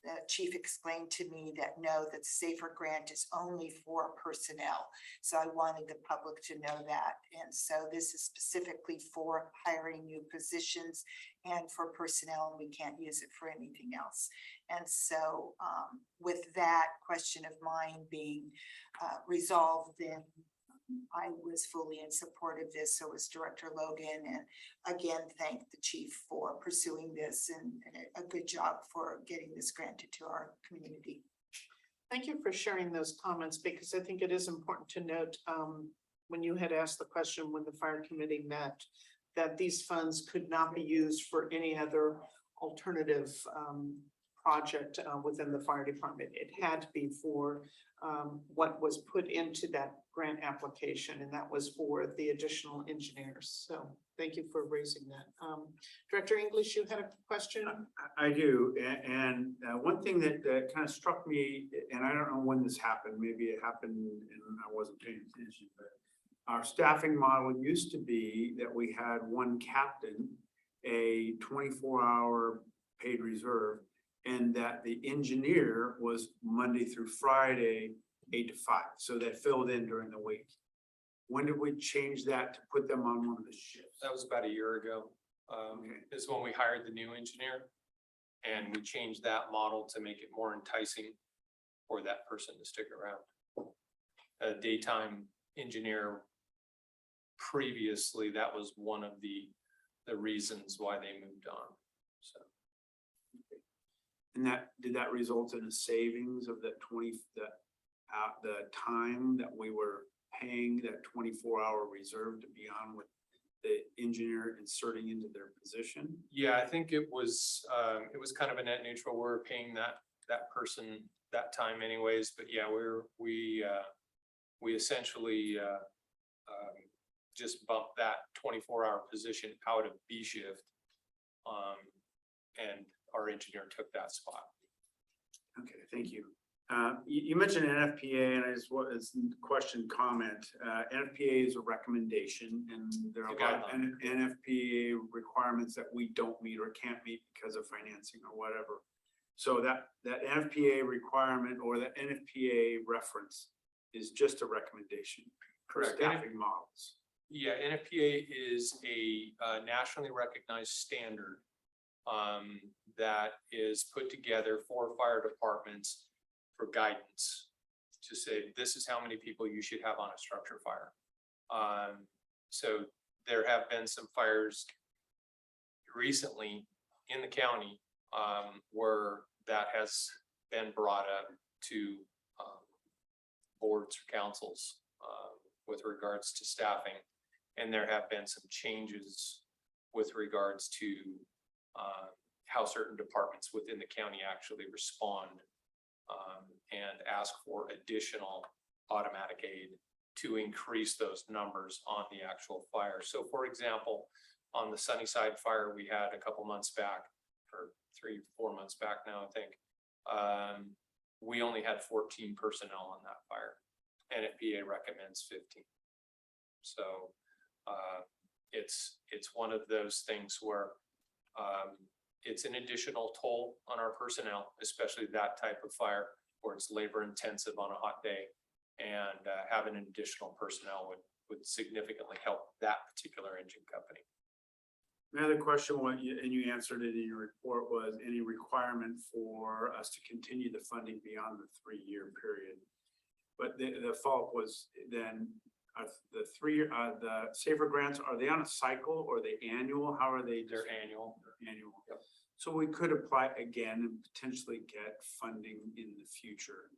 the chief explained to me that no, that Safer grant is only for personnel. So I wanted the public to know that. And so this is specifically for hiring new positions and for personnel, and we can't use it for anything else. And so with that question of mine being resolved, then I was fully in support of this. So was Director Logan, and again, thank the chief for pursuing this and a good job for getting this granted to our community. Thank you for sharing those comments, because I think it is important to note, when you had asked the question when the fire committee met, that these funds could not be used for any other alternative project within the fire department. It had to be for what was put into that grant application, and that was for the additional engineers. So thank you for raising that. Director English, you had a question? I do, and one thing that kind of struck me, and I don't know when this happened, maybe it happened and I wasn't paying attention, but our staffing model used to be that we had one captain, a 24-hour paid reserve, and that the engineer was Monday through Friday, 8 to 5. So they filled in during the week. When did we change that to put them on one of the shifts? That was about a year ago. Okay. Is when we hired the new engineer. And we changed that model to make it more enticing for that person to stick around. A daytime engineer, previously, that was one of the reasons why they moved on, so. And did that result in a savings of that the time that we were paying that 24-hour reserve to be on with the engineer inserting into their position? Yeah, I think it was kind of a net neutral. We're paying that person that time anyways, but yeah, we essentially just bumped that 24-hour position out of B shift. And our engineer took that spot. Okay, thank you. You mentioned NFPA and I just want, it's question, comment, NFPA is a recommendation and there are a lot of NFPA requirements that we don't meet or can't meet because of financing or whatever. So that NFPA requirement or that NFPA reference is just a recommendation for Correct. staffing models. Yeah, NFPA is a nationally recognized standard that is put together for fire departments for guidance to say, this is how many people you should have on a structure fire. So there have been some fires recently in the county where that has been brought up to boards or councils with regards to staffing. And there have been some changes with regards to how certain departments within the county actually respond and ask for additional automatic aid to increase those numbers on the actual fire. So for example, on the Sunnyside fire we had a couple months back, or 3-4 months back now, I think, we only had 14 personnel on that fire. NFPA recommends 15. So it's one of those things where it's an additional toll on our personnel, especially that type of fire where it's labor intensive on a hot day, and having an additional personnel would significantly help that particular engine company. My other question, and you answered it in your report, was any requirement for us to continue the funding beyond the 3-year period. But the follow-up was then the 3-year, the SAFER grants, are they on a cycle or are they annual? How are they? They're annual. Annual. Yep. So we could apply again and potentially get funding in the future.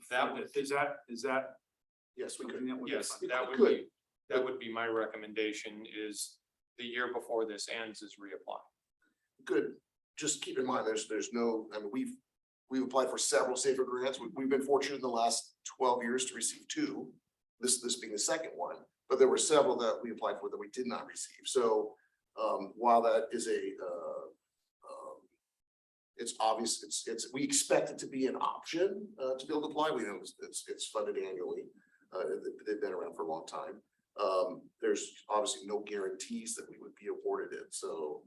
Is that? Yes, we could. something that would be Yes, funded? that would be my recommendation, is the year before this ends is reapply. Good. Just keep in mind, there's no, I mean, we've applied for several SAFER grants. We've been fortunate in the last 12 years to receive 2. This being the second one, but there were several that we applied for that we did not receive. So while that is it's obvious, we expect it to be an option to be able to apply. We know it's funded annually. They've been around for a long time. There's obviously no guarantees that we would be awarded it. So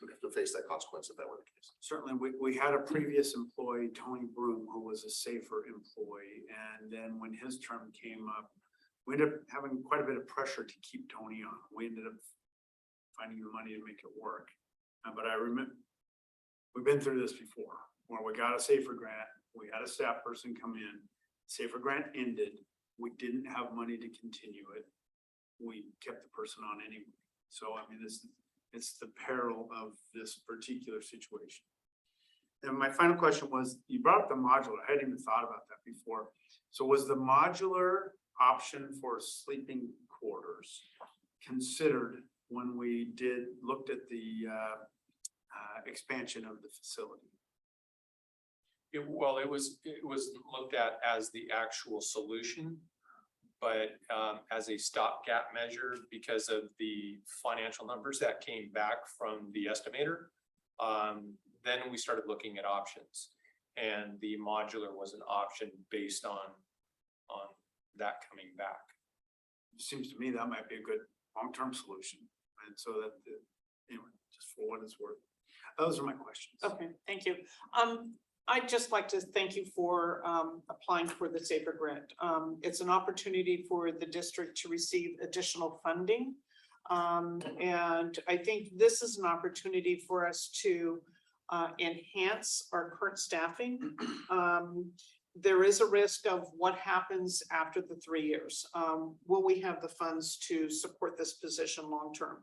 we have to face that consequence if that were the case. Certainly, we had a previous employee, Tony Broom, who was a SAFER employee, and then when his term came up, we ended up having quite a bit of pressure to keep Tony on. We ended up finding the money to make it work. But I remember, we've been through this before, where we got a SAFER grant, we had a staff person come in, SAFER grant ended, we didn't have money to continue it. We kept the person on anyway. So I mean, it's the peril of this particular situation. And my final question was, you brought up the modular. I hadn't even thought about that before. So was the modular option for sleeping quarters considered when we looked at the expansion of the facility? It was looked at as the actual solution, but as a stopgap measure because of the financial numbers that came back from the estimator. Then we started looking at options, and the modular was an option based on that coming back. Seems to me that might be a good long-term solution. And so that, anyway, just for what it's worth. Those are my questions. Okay, thank you. I'd just like to thank you for applying for the SAFER grant. It's an opportunity for the district to receive additional funding. And I think this is an opportunity for us to enhance our current staffing. There is a risk of what happens after the 3 years. Will we have the funds to support this position long-term?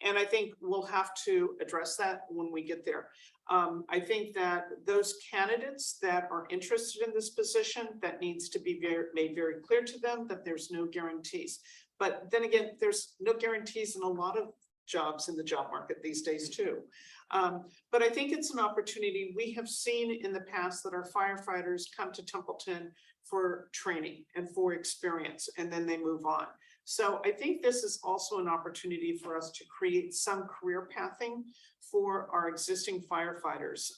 And I think we'll have to address that when we get there. I think that those candidates that are interested in this position, that needs to be made very clear to them that there's no guarantees. But then again, there's no guarantees in a lot of jobs in the job market these days too. But I think it's an opportunity. We have seen in the past that our firefighters come to Templeton for training and for experience, and then they move on. So I think this is also an opportunity for us to create some career pathing for our existing firefighters.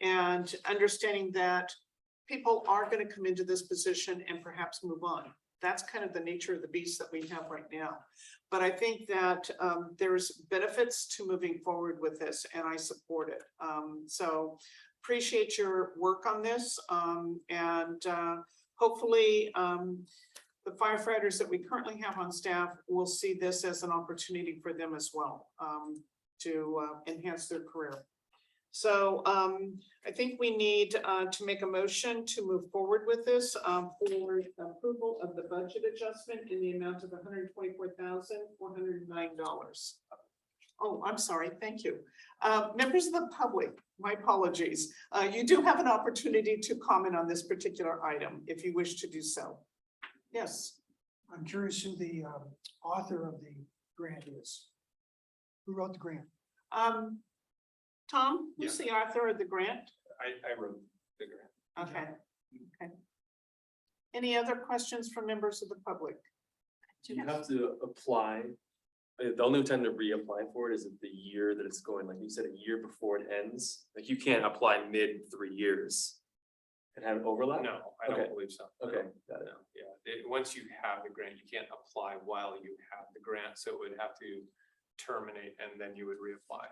and understanding that people are going to come into this position and perhaps move on. That's kind of the nature of the beast that we have right now. But I think that there's benefits to moving forward with this, and I support it. So appreciate your work on this, and hopefully the firefighters that we currently have on staff will see this as an opportunity for them as well, to enhance their career. So I think we need to make a motion to move forward with this for approval of the budget adjustment in the amount of $124,409. Oh, I'm sorry. Thank you. Members of the public, my apologies. You do have an opportunity to comment on this particular item if you wish to do so. Yes. I'm curious who the author of the grant is. Who wrote the grant? Tom, who's the author of the grant? I wrote the grant. Okay. Okay. Any other questions from members of the public? You have to apply. The only time to reapply for it is the year that it's going, like you said, a year before it ends. Like you can't apply mid 3 years. And have it overlap? No, I Okay. don't believe so. Okay, got it. No, yeah, once you have the grant, you can't apply while you have the grant, so it would have to terminate and then you would reapply.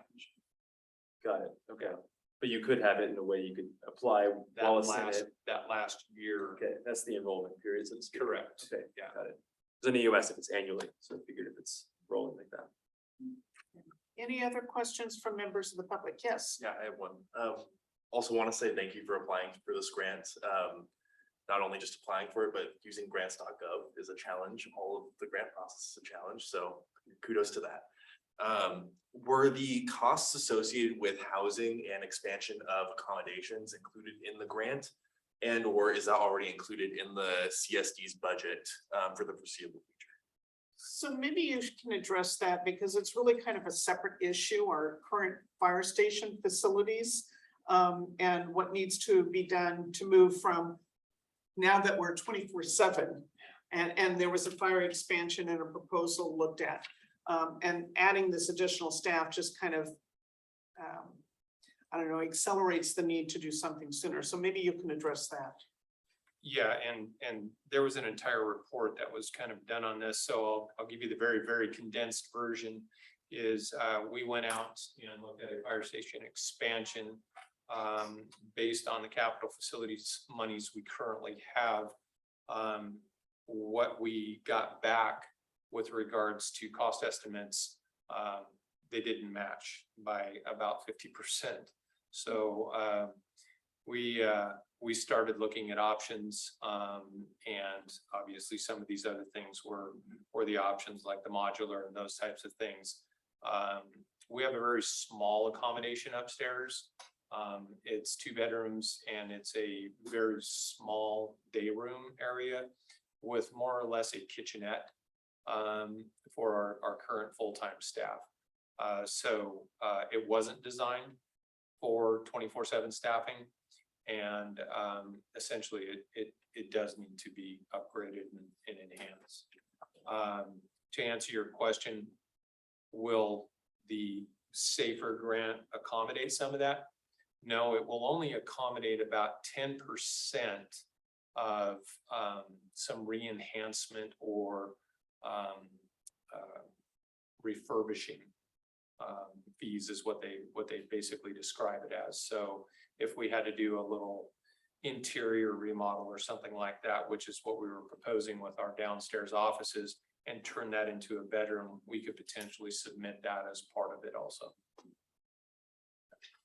Got it. Okay. But you could have it in a way you could apply That while it's in last, it. that last year. Okay, that's the enrollment period, so to speak. Correct. Okay, Yeah. got it. Because in the US, if it's annually, so I figured if it's rolling like that. Any other questions from members of the public? Yes. Yeah, I have one. Also want to say thank you for applying for this grant. Not only just applying for it, but using grants.gov is a challenge. All of the grant process is a challenge, so kudos to that. Were the costs associated with housing and expansion of accommodations included in the grant? And or is that already included in the CSD's budget for the foreseeable future? So maybe you can address that because it's really kind of a separate issue, our current fire station facilities. And what needs to be done to move from now that we're 24/7. And there was a fire expansion and a proposal looked at. And adding this additional staff just kind of, I don't know, accelerates the need to do something sooner. So maybe you can address that. Yeah, and there was an entire report that was kind of done on this, so I'll give you the very, very condensed version. Is we went out and looked at a fire station expansion based on the capital facilities monies we currently have. What we got back with regards to cost estimates, they didn't match by about 50%. So we started looking at options, and obviously some of these other things were the options like the modular and those types of things. We have a very small accommodation upstairs. It's 2 bedrooms and it's a very small day room area with more or less a kitchenette for our current full-time staff. So it wasn't designed for 24/7 staffing. And essentially it does need to be upgraded and enhanced. To answer your question, will the SAFER grant accommodate some of that? No, it will only accommodate about 10% of some re-enhancement or refurbishing fees is what they basically describe it as. So if we had to do a little interior remodel or something like that, which is what we were proposing with our downstairs offices, and turn that into a bedroom, we could potentially submit that as part of it also.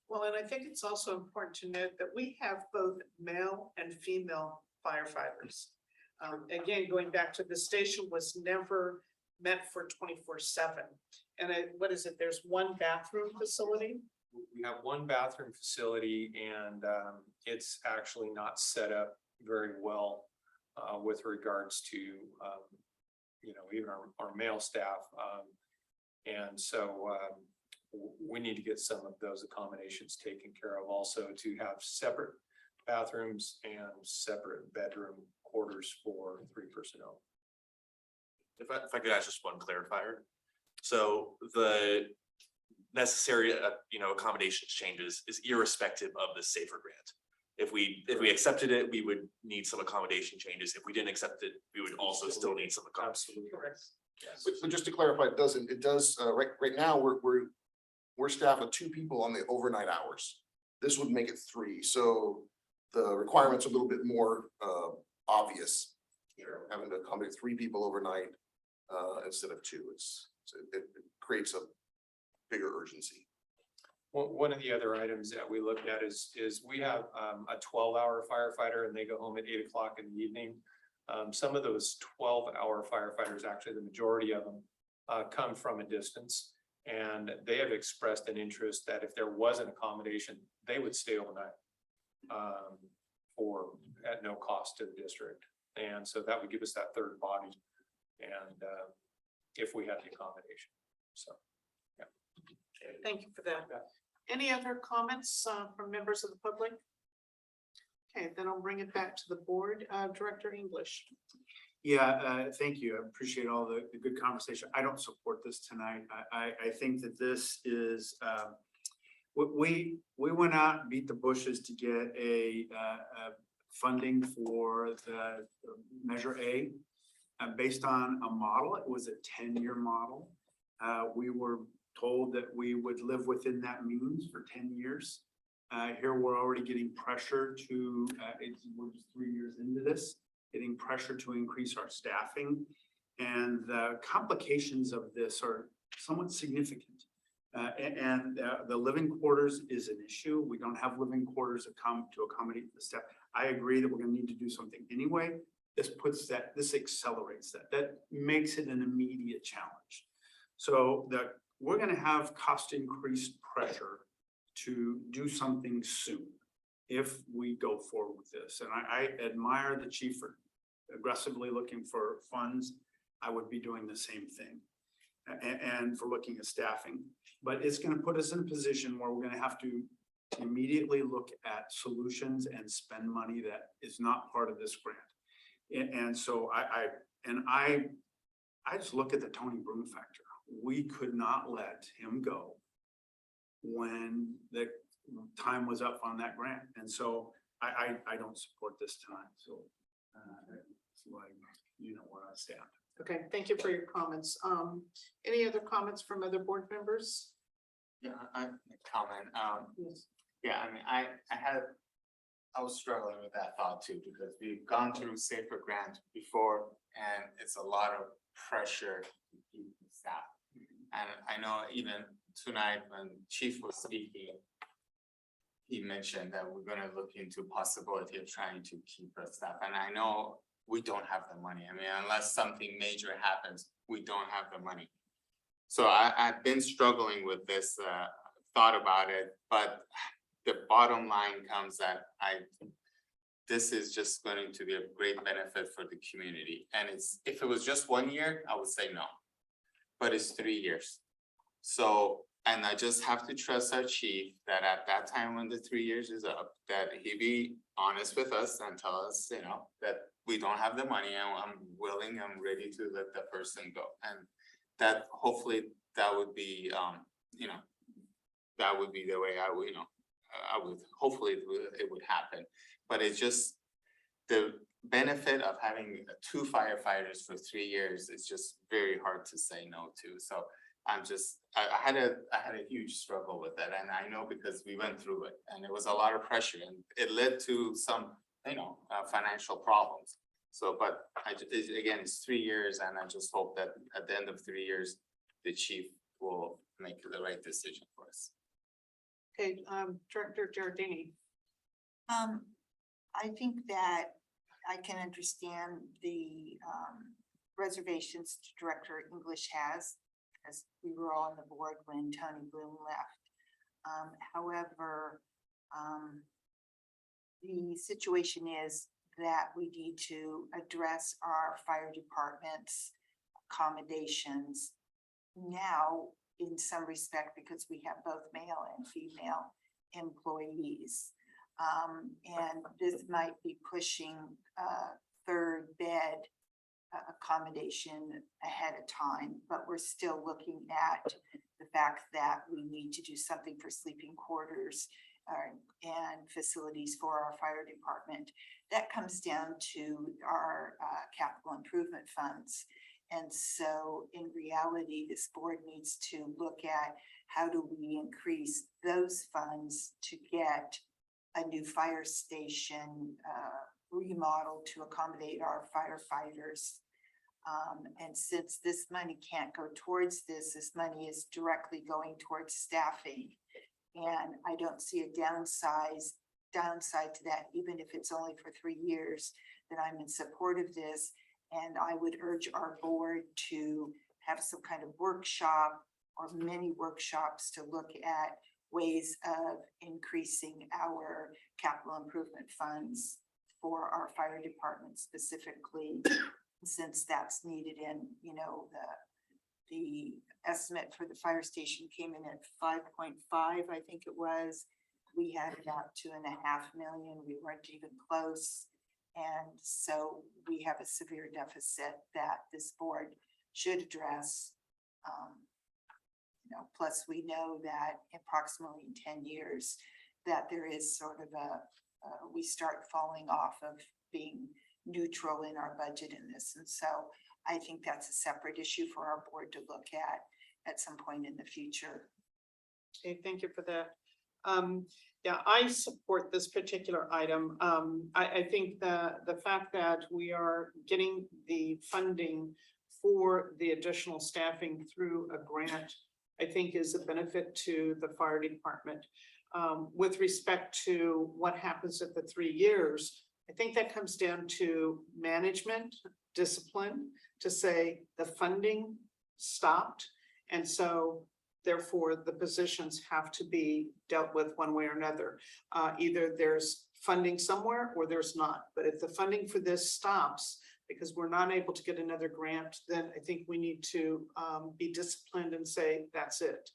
Well, and I think it's also important to note that we have both male and female firefighters. Again, going back to the station was never meant for 24/7. And what is it? There's 1 bathroom facility? We have 1 bathroom facility and it's actually not set up very well with regards to, even our male staff. And so we need to get some of those accommodations taken care of also, to have separate bathrooms and separate bedroom quarters for 3 personnel. If I could ask just one clarifier. So the necessary, accommodations changes is irrespective of the SAFER grant. If we accepted it, we would need some accommodation changes. If we didn't accept it, we would also still need some accommodation. But just to clarify, it does, right now, we're staffed with 2 people on the overnight hours. This would make it 3, so the requirement's a little bit more obvious. Having to accommodate 3 people overnight instead of 2, it creates a bigger urgency. One of the other items that we looked at is we have a 12-hour firefighter and they go home at 8 o'clock in the evening. Some of those 12-hour firefighters, actually the majority of them, come from a distance. And they have expressed an interest that if there was an accommodation, they would stay overnight at no cost to the district. And so that would give us that third body. And if we had the accommodation, so. Thank you for that. Any other comments from members of the public? Okay, then I'll bring it back to the board. Director English. Yeah, thank you. I appreciate all the good conversation. I don't support this tonight. I think that this is, we went out and beat the bushes to get a funding for the Measure A. Based on a model, it was a 10-year model. We were told that we would live within that means for 10 years. Here, we're already getting pressure to, we're just 3 years into this, getting pressure to increase our staffing. And the complications of this are somewhat significant. The living quarters is an issue. We don't have living quarters that come to accommodate the staff. I agree that we're gonna need to do something anyway. This accelerates that. That makes it an immediate challenge. So we're gonna have cost increased pressure to do something soon if we go forward with this. And I admire the chief for aggressively looking for funds. I would be doing the same thing. And for looking at staffing, but it's gonna put us in a position where we're gonna have to immediately look at solutions and spend money that is not part of this grant. And so I just look at the Tony Broom factor. We could not let him go when the time was up on that grant. And so I don't support this tonight. So it's like, you know where I stand. Okay, thank you for your comments. Any other comments from other board members? Yeah, I comment. Yes. Yeah, I mean, I was struggling with that thought too, because we've gone through SAFER grant before and it's a lot of pressure to keep the staff. And I know even tonight when Chief was speaking, he mentioned that we're gonna look into possibility of trying to keep our staff. And I know we don't have the money. I mean, unless something major happens, we don't have the money. So I've been struggling with this, thought about it, but the bottom line comes that this is just going to be a great benefit for the community. And if it was just 1 year, I would say no, but it's 3 years. So, and I just have to trust our chief that at that time when the 3 years is up, that he be honest with us and tell us, that we don't have the money and I'm ready to let the person go. And that hopefully that would be, that would be the way I would, hopefully it would happen. But it's just the benefit of having 2 firefighters for 3 years is just very hard to say no to. So I had a huge struggle with that. And I know because we went through it and it was a lot of pressure and it led to some, financial problems. So, but again, it's 3 years and I just hope that at the end of 3 years, the chief will make the right decision for us. Okay, Director Giardini. I think that I can understand the reservations Director English has, as we were all on the board when Tony Bloom left. However, the situation is that we need to address our fire department's accommodations now in some respect because we have both male and female employees. And this might be pushing a 3rd bed accommodation ahead of time, but we're still looking at the fact that we need to do something for sleeping quarters and facilities for our fire department. That comes down to our capital improvement funds. And so in reality, this board needs to look at how do we increase those funds to get a new fire station remodeled to accommodate our firefighters. And since this money can't go towards this money is directly going towards staffing. And I don't see a downside to that, even if it's only for 3 years, that I'm in support of this. And I would urge our board to have some kind of workshop or many workshops to look at ways of increasing our capital improvement funds for our fire department specifically, since that's needed in, you know, the estimate for the fire station came in at 5.5, I think it was. We had about 2.5 million. We weren't even close. And so we have a severe deficit that this board should address. You know, plus we know that approximately in 10 years that there is sort of we start falling off of being neutral in our budget in this. And so I think that's a separate issue for our board to look at some point in the future. Okay, thank you for that. Yeah, I support this particular item. I think that the fact that we are getting the funding for the additional staffing through a grant, I think is a benefit to the fire department. With respect to what happens at the 3 years, I think that comes down to management, discipline, to say the funding stopped. And so therefore the positions have to be dealt with one way or another. Either there's funding somewhere or there's not. But if the funding for this stops because we're not able to get another grant, then I think we need to be disciplined and say, that's it.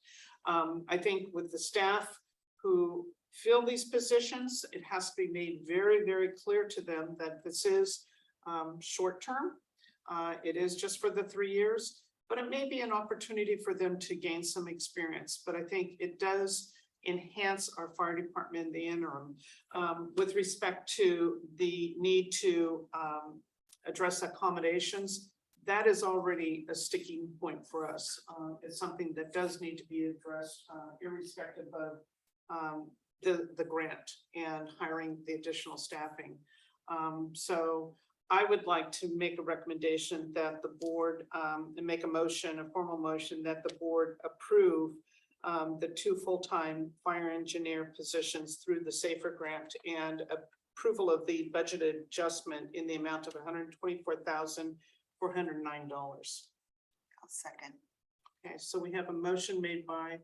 I think with the staff who fill these positions, it has to be made very, very clear to them that this is short-term. It is just for the 3 years, but it may be an opportunity for them to gain some experience. But I think it does enhance our fire department in the interim. With respect to the need to address accommodations, that is already a sticking point for us. It's something that does need to be addressed irrespective of the grant and hiring the additional staffing. So I would like to make a recommendation that the board and make a motion, a formal motion that the board approve the 2 full-time fire engineer positions through the SAFER grant and approval of the budgeted adjustment in the amount of $124,409. I'll second. Okay, so we have a motion made by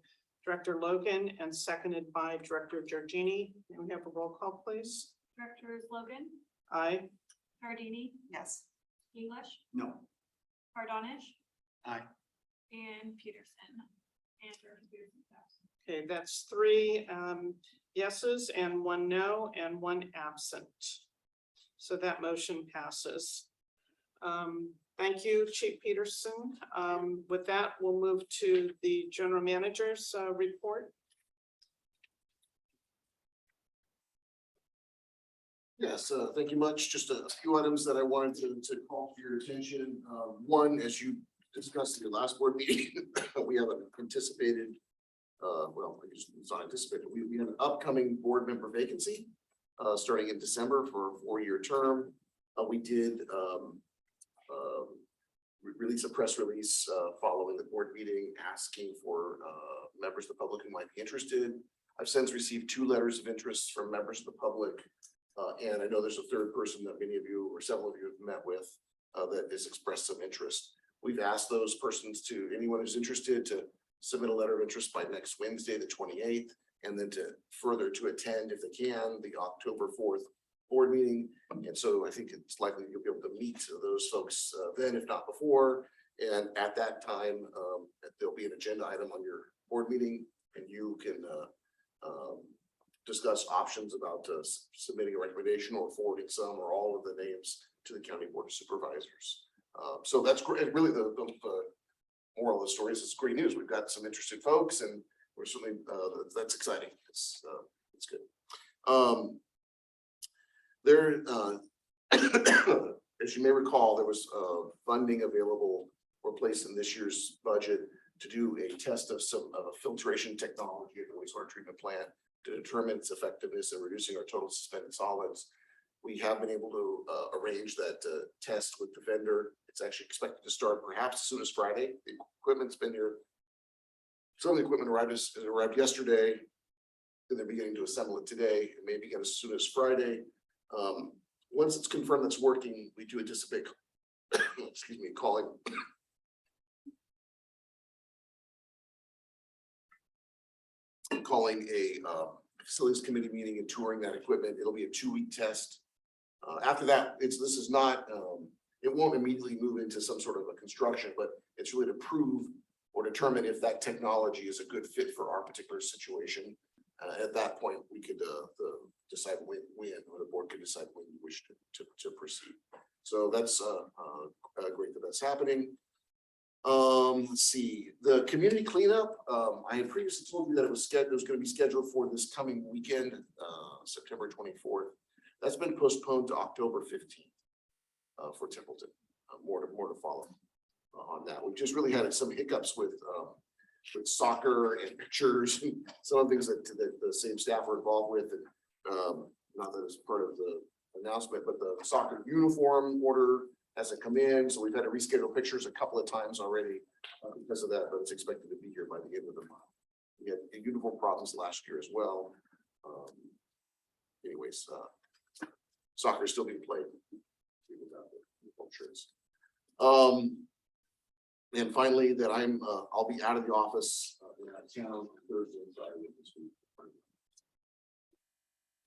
Director Logan and seconded by Director Giorgini. Can we have a roll call, please? Directors Logan, Aye. Cardini, Yes. English, No. Cardonish. Aye. And Peterson. And Director Peterson's absent. Okay, that's 3 yeses and 1 no and 1 absent. So that motion passes. Thank you, Chief Peterson. With that, we'll move to the general manager's report. Yes, thank you much. Just a few items that I wanted to call for your attention. One, as you discussed in your last board meeting, we have an anticipated, well, I guess it's not anticipated, we have an upcoming board member vacancy starting in December for a 4-year term. We did release a press release following the board meeting asking for members of the public who might be interested. I've since received 2 letters of interest from members of the public. And I know there's a 3rd person that many of you or several of you have met with that has expressed some interest. We've asked those persons to, anyone who's interested, to submit a letter of interest by next Wednesday, the 28th, and then to further to attend, if they can, the October 4th board meeting. And so I think it's likely you'll be able to meet those folks then, if not before. And at that time, there'll be an agenda item on your board meeting, and you can discuss options about submitting a recommendation or forwarding some or all of the names to the county board of supervisors. So that's great. Really, the moral of the story is it's great news. We've got some interested folks and we're certainly, that's exciting. It's good. There, as you may recall, there was funding available or placed in this year's budget to do a test of some filtration technology at the wastewater treatment plant to determine its effectiveness in reducing our total suspended solids. We have been able to arrange that test with the vendor. It's actually expected to start perhaps as soon as Friday. The equipment's been here. Some of the equipment arrived yesterday. And they're beginning to assemble it today. It may begin as soon as Friday. Once it's confirmed it's working, we do anticipate, excuse me, calling a facilities committee meeting and touring that equipment. It'll be a 2-week test. After that, this is not, it won't immediately move into some sort of a construction, but it's really to prove or determine if that technology is a good fit for our particular situation. At that point, we could decide when, or the board could decide when we wish to proceed. So that's great that that's happening. Let's see, the community cleanup. I had previously told you that it was going to be scheduled for this coming weekend, September 24th. That's been postponed to October 15th for Templeton. More to follow on that. We just really had some hiccups with soccer and pictures and some of the things that the same staff were involved with. And not that it's part of the announcement, but the soccer uniform order hasn't come in. So we've had to reschedule pictures a couple of times already because of that, but it's expected to be here by the end of the month. We had uniform problems last year as well. Anyways, soccer is still being played. And finally, that I'll be out of the office in town Thursday and Friday this week.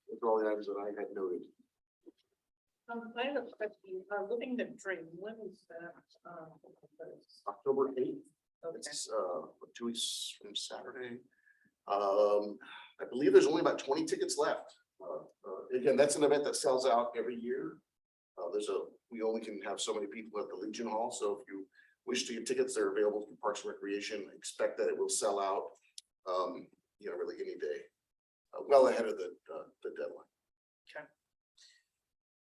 Those are all the items that I had noted. I have a question. Living the dream. When is that? October 8th. Okay. It's 2 weeks from Saturday. I believe there's only about 20 tickets left. Again, that's an event that sells out every year. We only can have so many people at the Legion Hall. So if you wish to get tickets, they're available through Parks and Recreation. Expect that it will sell out, really any day, well ahead of the deadline. Okay.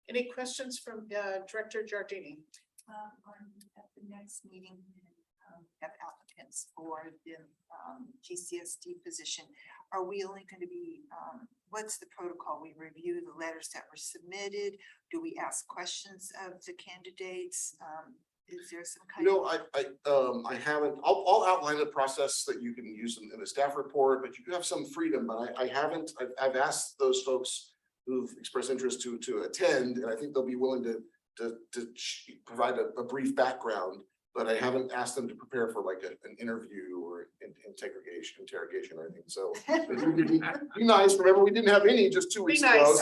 Any questions from Director Giardini? At the next meeting, have applicants for the GCSD position. Are we only going to be, what's the protocol? We review the letters that were submitted. Do we ask questions of the candidates? Is there some kind of? I haven't, I'll outline the process that you can use in the staff report, but you do have some freedom, but I haven't, I've asked those folks who've expressed interest to attend, and I think they'll be willing to provide a brief background, but I haven't asked them to prepare for like an interview or interrogation or anything. So be nice. Remember, we didn't have any just 2 weeks ago.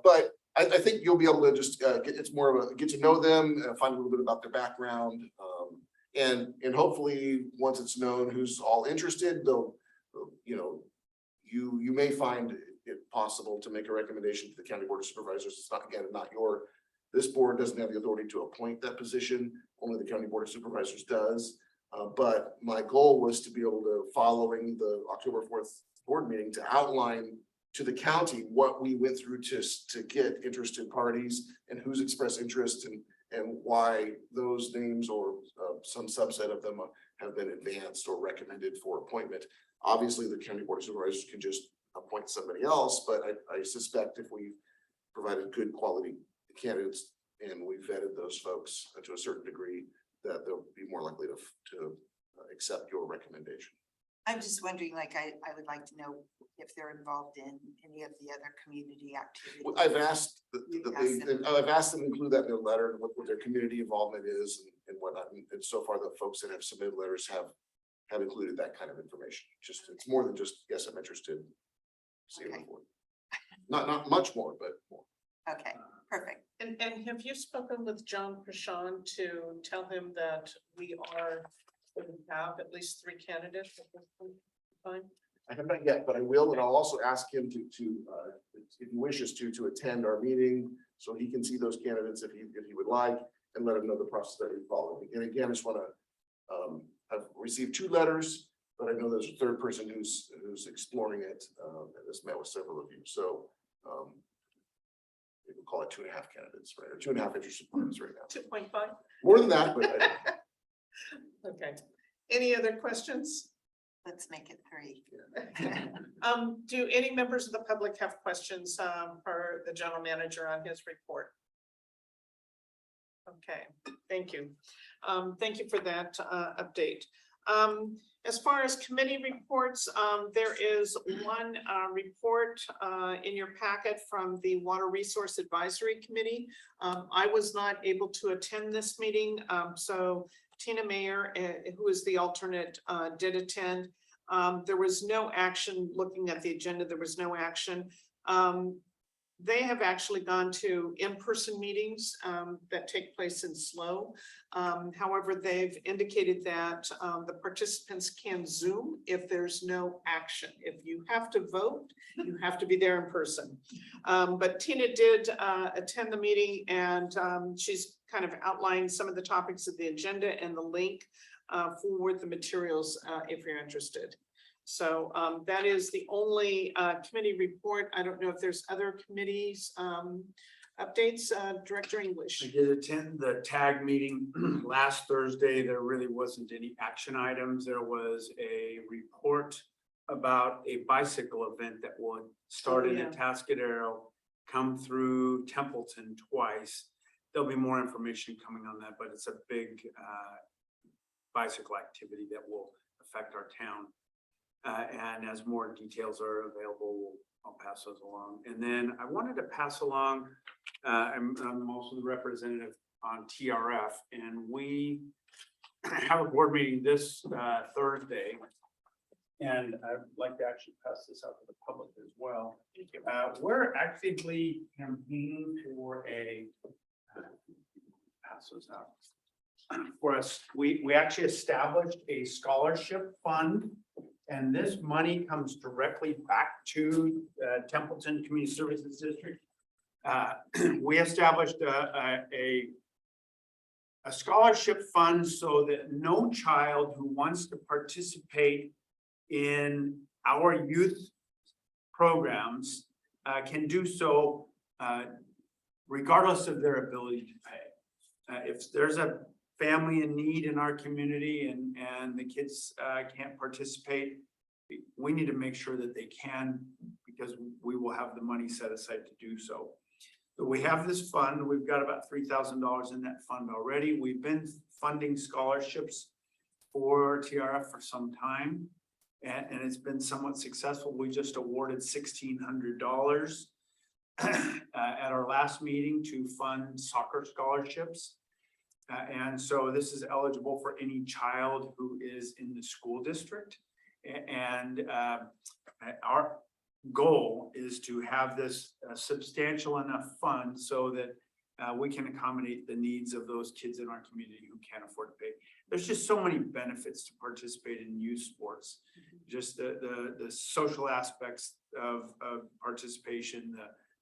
But I think you'll be able to just it's more of a get to know them, find a little bit about their background, and hopefully once it's known who's all interested, they'll you may find it possible to make a recommendation to the county board of supervisors. It's not, again, this board doesn't have the authority to appoint that position. Only the county board of supervisors does. But my goal was to be able to, following the October 4th board meeting, to outline to the county what we went through to get interested parties and who's expressed interest and why those names or some subset of them have been advanced or recommended for appointment. Obviously, the county board of supervisors can just appoint somebody else, but I suspect if we provided good quality candidates and we vetted those folks to a certain degree, that they'll be more likely to accept your recommendation. I'm just wondering, like, I would like to know if they're involved in any of the other community activities. Well, I've asked I've asked them to include that in their letter, what their community involvement is and whatnot. And so far, the folks that have submitted letters have included that kind of information. It's more than just, yes, I'm interested. See Okay. Not much more, but more. Okay, perfect. And have you spoken with John Prashant to tell him that we are going to have at least 3 candidates at this point in time? I have not yet, but I will, and I'll also ask him to if he wishes to attend our meeting so he can see those candidates if he would like. and let them know the process that we follow. And again, I just want to, I've received 2 letters, but I know there's a third person who's exploring it, and has met with several of you. So we can call it 2.5 candidates, right? Or 2.5 interested parties right now. 2.5. More than that, but Okay. Any other questions? Let's make it 3. Do any members of the public have questions for the general manager on his report? Okay, thank you. Thank you for that update. As far as committee reports, there is one report in your packet from the Water Resource Advisory Committee. I was not able to attend this meeting, so Tina Mayer, who is the alternate, did attend. There was no action. Looking at the agenda, there was no action. They have actually gone to in-person meetings that take place in SLO. However, they've indicated that the participants can Zoom if there's no action. If you have to vote, you have to be there in person. But Tina did attend the meeting, and she's kind of outlined some of the topics of the agenda and the link for the materials if you're interested. So that is the only committee report. I don't know if there's other committees updates. Director English. I did attend the TAG meeting last Thursday. There really wasn't any action items. There was a report about a bicycle event that would start in Atascadero, come through Templeton twice. There'll be more information coming on that, but it's a big bicycle activity that will affect our town. And as more details are available, I'll pass those along. And then I wanted to pass along, I'm also the representative on TRF, and we have a board meeting this Thursday. And I'd like to actually pass this out to the public as well. We're actively campaigning for a, pass those out. For us, we actually established a scholarship fund, and this money comes directly back to Templeton Community Services District. We established a scholarship fund so that no child who wants to participate in our youth programs can do so regardless of their ability to pay. If there's a family in need in our community and the kids can't participate, we need to make sure that they can, because we will have the money set aside to do so. So we have this fund. We've got about $3,000 in that fund already. We've been funding scholarships for TRF for some time, and it's been somewhat successful. We just awarded $1,600 at our last meeting to fund soccer scholarships. And so this is eligible for any child who is in the school district. And our goal is to have this substantial enough fund so that we can accommodate the needs of those kids in our community who can't afford to pay. There's just so many benefits to participate in youth sports. Just the social aspects of participation,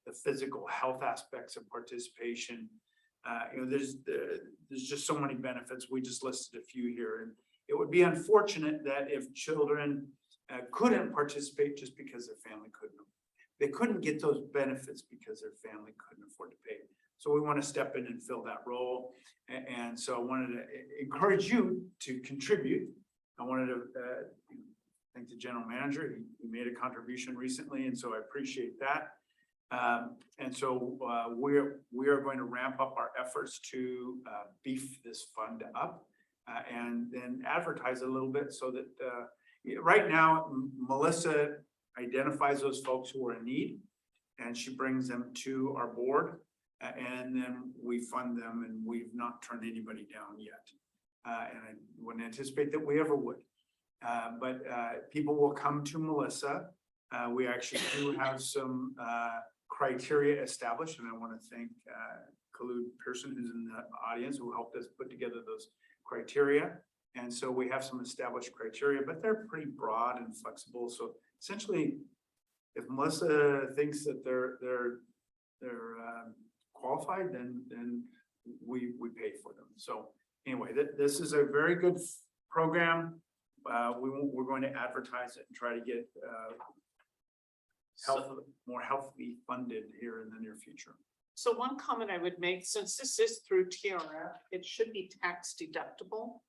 the physical health aspects of participation. There's just so many benefits. We just listed a few here, and it would be unfortunate that if children couldn't participate just because their family couldn't. They couldn't get those benefits because their family couldn't afford to pay. So we want to step in and fill that role. And so I wanted to encourage you to contribute. I wanted to thank the general manager. He made a contribution recently, and so I appreciate that. And so we are going to ramp up our efforts to beef this fund up and then advertise a little bit so that right now Melissa identifies those folks who are in need, and she brings them to our board, and then we fund them, and we've not turned anybody down yet. And I wouldn't anticipate that we ever would. But people will come to Melissa. We actually do have some criteria established, and I want to thank Kalud Pearson, who's in the audience, who helped us put together those criteria. And so we have some established criteria, but they're pretty broad and flexible. So essentially, if Melissa thinks that they're qualified, then we pay for them. So anyway, this is a very good program. We're going to advertise it and try to get, more healthily funded here in the near future. So one comment I would make, since this is through TRF, it should be tax deductible.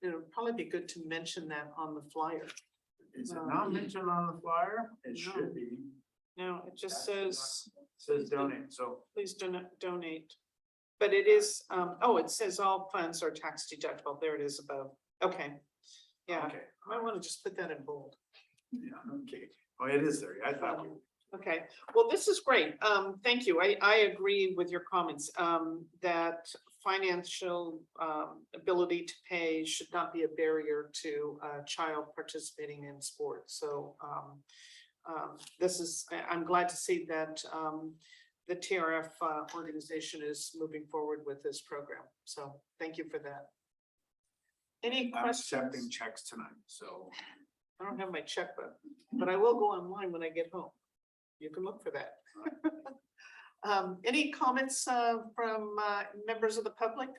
It would probably be good to mention that on the flyer. Is it not mentioned on the flyer? It No. should be. No, it just says, Says donate, so. please do not donate. But it is, oh, it says all funds are tax deductible. There it is above. Okay. Yeah, Okay, I want to just put that in bold. yeah, okay. Oh, it is there. I thought. Okay, well, this is great. Thank you. I agree with your comments, that financial, ability to pay should not be a barrier to a child participating in sports. So, this is, I'm glad to see that, the TRF, organization is moving forward with this program. So thank you for that. Any I'm accepting questions? checks tonight, so. I don't have my checkbook, but I will go online when I get home. You can look for that. Any comments from members of the public?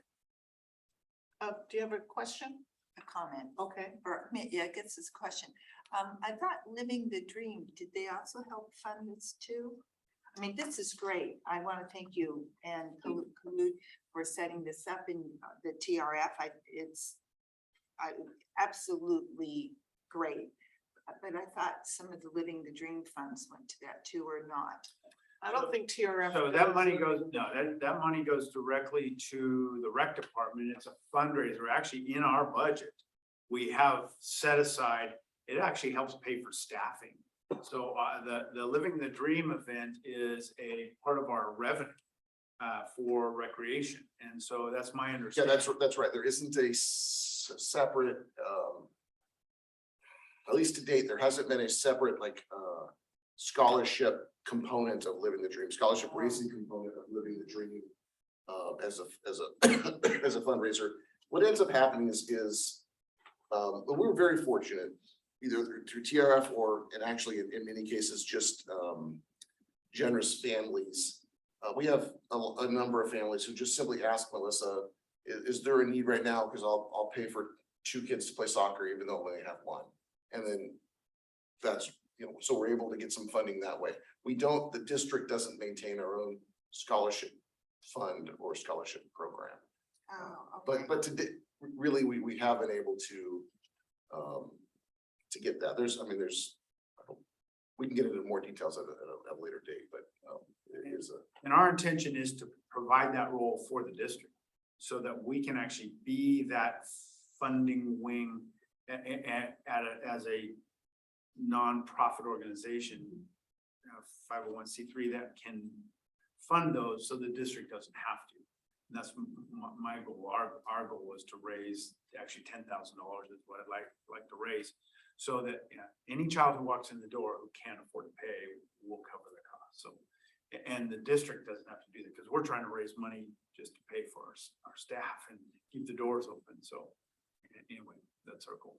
Do you have a question? A comment, Okay. or, yeah, I guess it's a question. I thought Living the Dream, did they also help fund this too? I mean, this is great. I want to thank you and Kalud for setting this up in the TRF. It's absolutely great. But I thought some of the Living the Dream funds went to that too, or not. I don't think TRF. So that money goes, no, that money goes directly to the rec department. It's a fundraiser. Actually, in our budget, we have set aside, it actually helps pay for staffing. So the Living the Dream event is a part of our revenue for recreation. And so that's my Yeah, understanding. that's right. There isn't a separate, at least to date, there hasn't been a separate like scholarship component of Living the Dream, scholarship raising component of Living the Dream as a fundraiser. What ends up happening is we were very fortunate, either through TRF or, and actually in many cases, just generous families. We have a number of families who just simply ask Melissa, is there a need right now? Because I'll pay for 2 kids to play soccer, even though they have 1. And then that's, so we're able to get some funding that way. The district doesn't maintain our own scholarship fund or scholarship program. Oh, okay. But today, really, we have been able to get that. We can get into more details at a later date, but it is a. And our intention is to provide that role for the district so that we can actually be that funding wing as a nonprofit organization, 501c3 that can fund those so the district doesn't have to. And that's my goal. Our goal is to raise actually $10,000 is what I'd like to raise, so that any child who walks in the door who can't afford to pay will cover the cost. So, and the district doesn't have to do that because we're trying to raise money just to pay for our staff and keep the doors open. So anyway, that's our goal.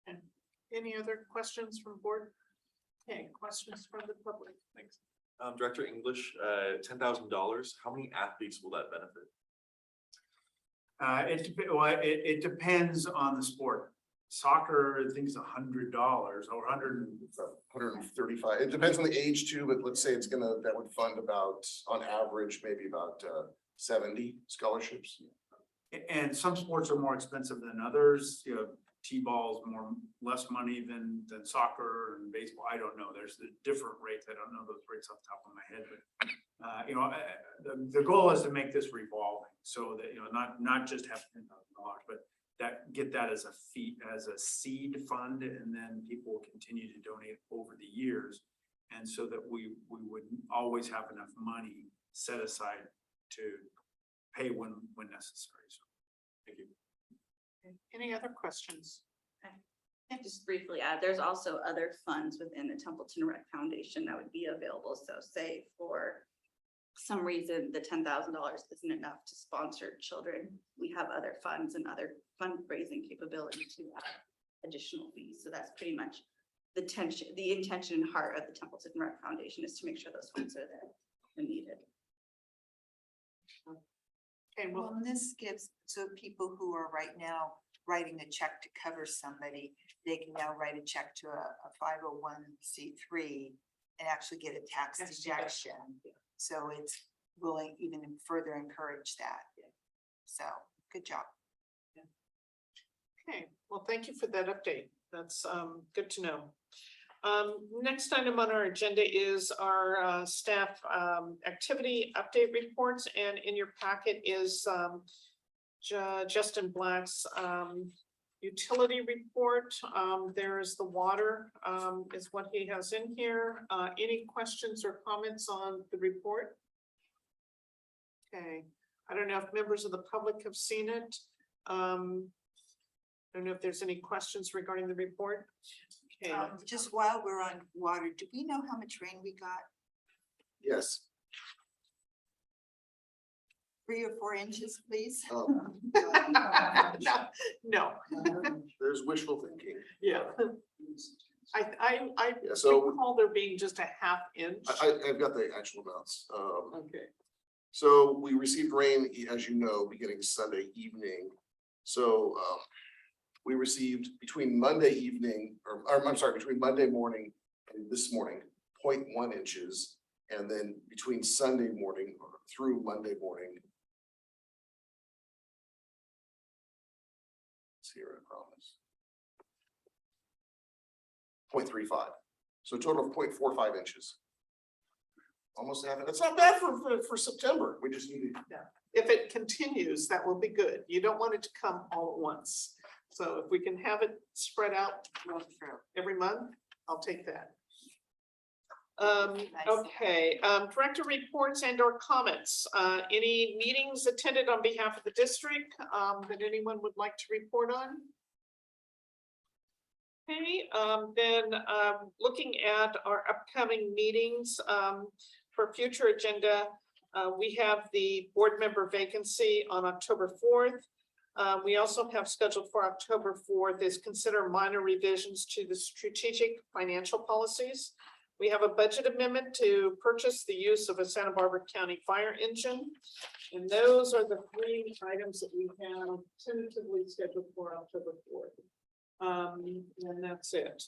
And any other questions from board? Okay, questions from the public? Thanks. Director English, $10,000, how many athletes will that benefit? It depends on the sport. Soccer, I think is $100 or 135. It depends on the age too, but let's say that would fund about, on average, maybe about 70 scholarships. And some sports are more expensive than others, T-ball is less money than soccer and baseball. I don't know. There's the different rates. I don't know those rates off the top of my head, but the goal is to make this revolving so that, not just have $10,000, but get that as a seed fund, and then people will continue to donate over the years. And so that we would always have enough money set aside to pay when necessary. So, thank you. Any other questions? I just briefly add, there's also other funds within the Templeton Rec Foundation that would be available. So say for some reason, the $10,000 isn't enough to sponsor children, we have other funds and other fundraising capability to add additional fees. So that's pretty much the intention and heart of the Templeton Rec Foundation is to make sure those funds are there when needed. Okay, Well, well, and this gives, so people who are right now writing a check to cover somebody, they can now write a check to a 501c3 and actually get a tax Tax deduction. So it's willing even further encourage that. So, good job. okay, well, thank you for that update. That's good to know. Next item on our agenda is our staff activity update reports, and in your packet is Justin Black's utility report. There is the water is what he has in here. Any questions or comments on the report? Okay, I don't know if members of the public have seen it. I don't know if there's any questions regarding the report. Okay, Just while we're on water, do we know how much rain we got? Yes. 3 or 4 inches, please? no, There's wishful thinking. yeah. I Yeah, so recall there being just a ½ inch. I've got the actual amounts. Okay, So we received rain, as you know, beginning Sunday evening. So we received between Monday evening, or I'm sorry, between Monday morning and this morning, 0.1 inches. And then between Sunday morning or through Monday morning. It's here, I promise. 0.35. So a total of 0.45 inches. Almost half, that's not bad for September. We just need to. if it continues, that will be good. You don't want it to come all at once. So if we can have it spread out every month, I'll take that. Okay, director reports and or comments. Any meetings attended on behalf of the district that anyone would like to report on? Okay, then looking at our upcoming meetings for future agenda, we have the board member vacancy on October 4th. We also have scheduled for October 4th is consider minor revisions to the strategic financial policies. We have a budget amendment to purchase the use of a Santa Barbara County fire engine. And those are the 3 items that we have tentatively scheduled for October 4th. And that's it.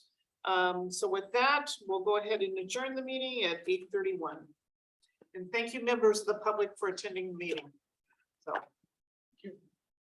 So with that, we'll go ahead and adjourn the meeting at 8:31. And thank you, members of the public, for attending the meeting. So.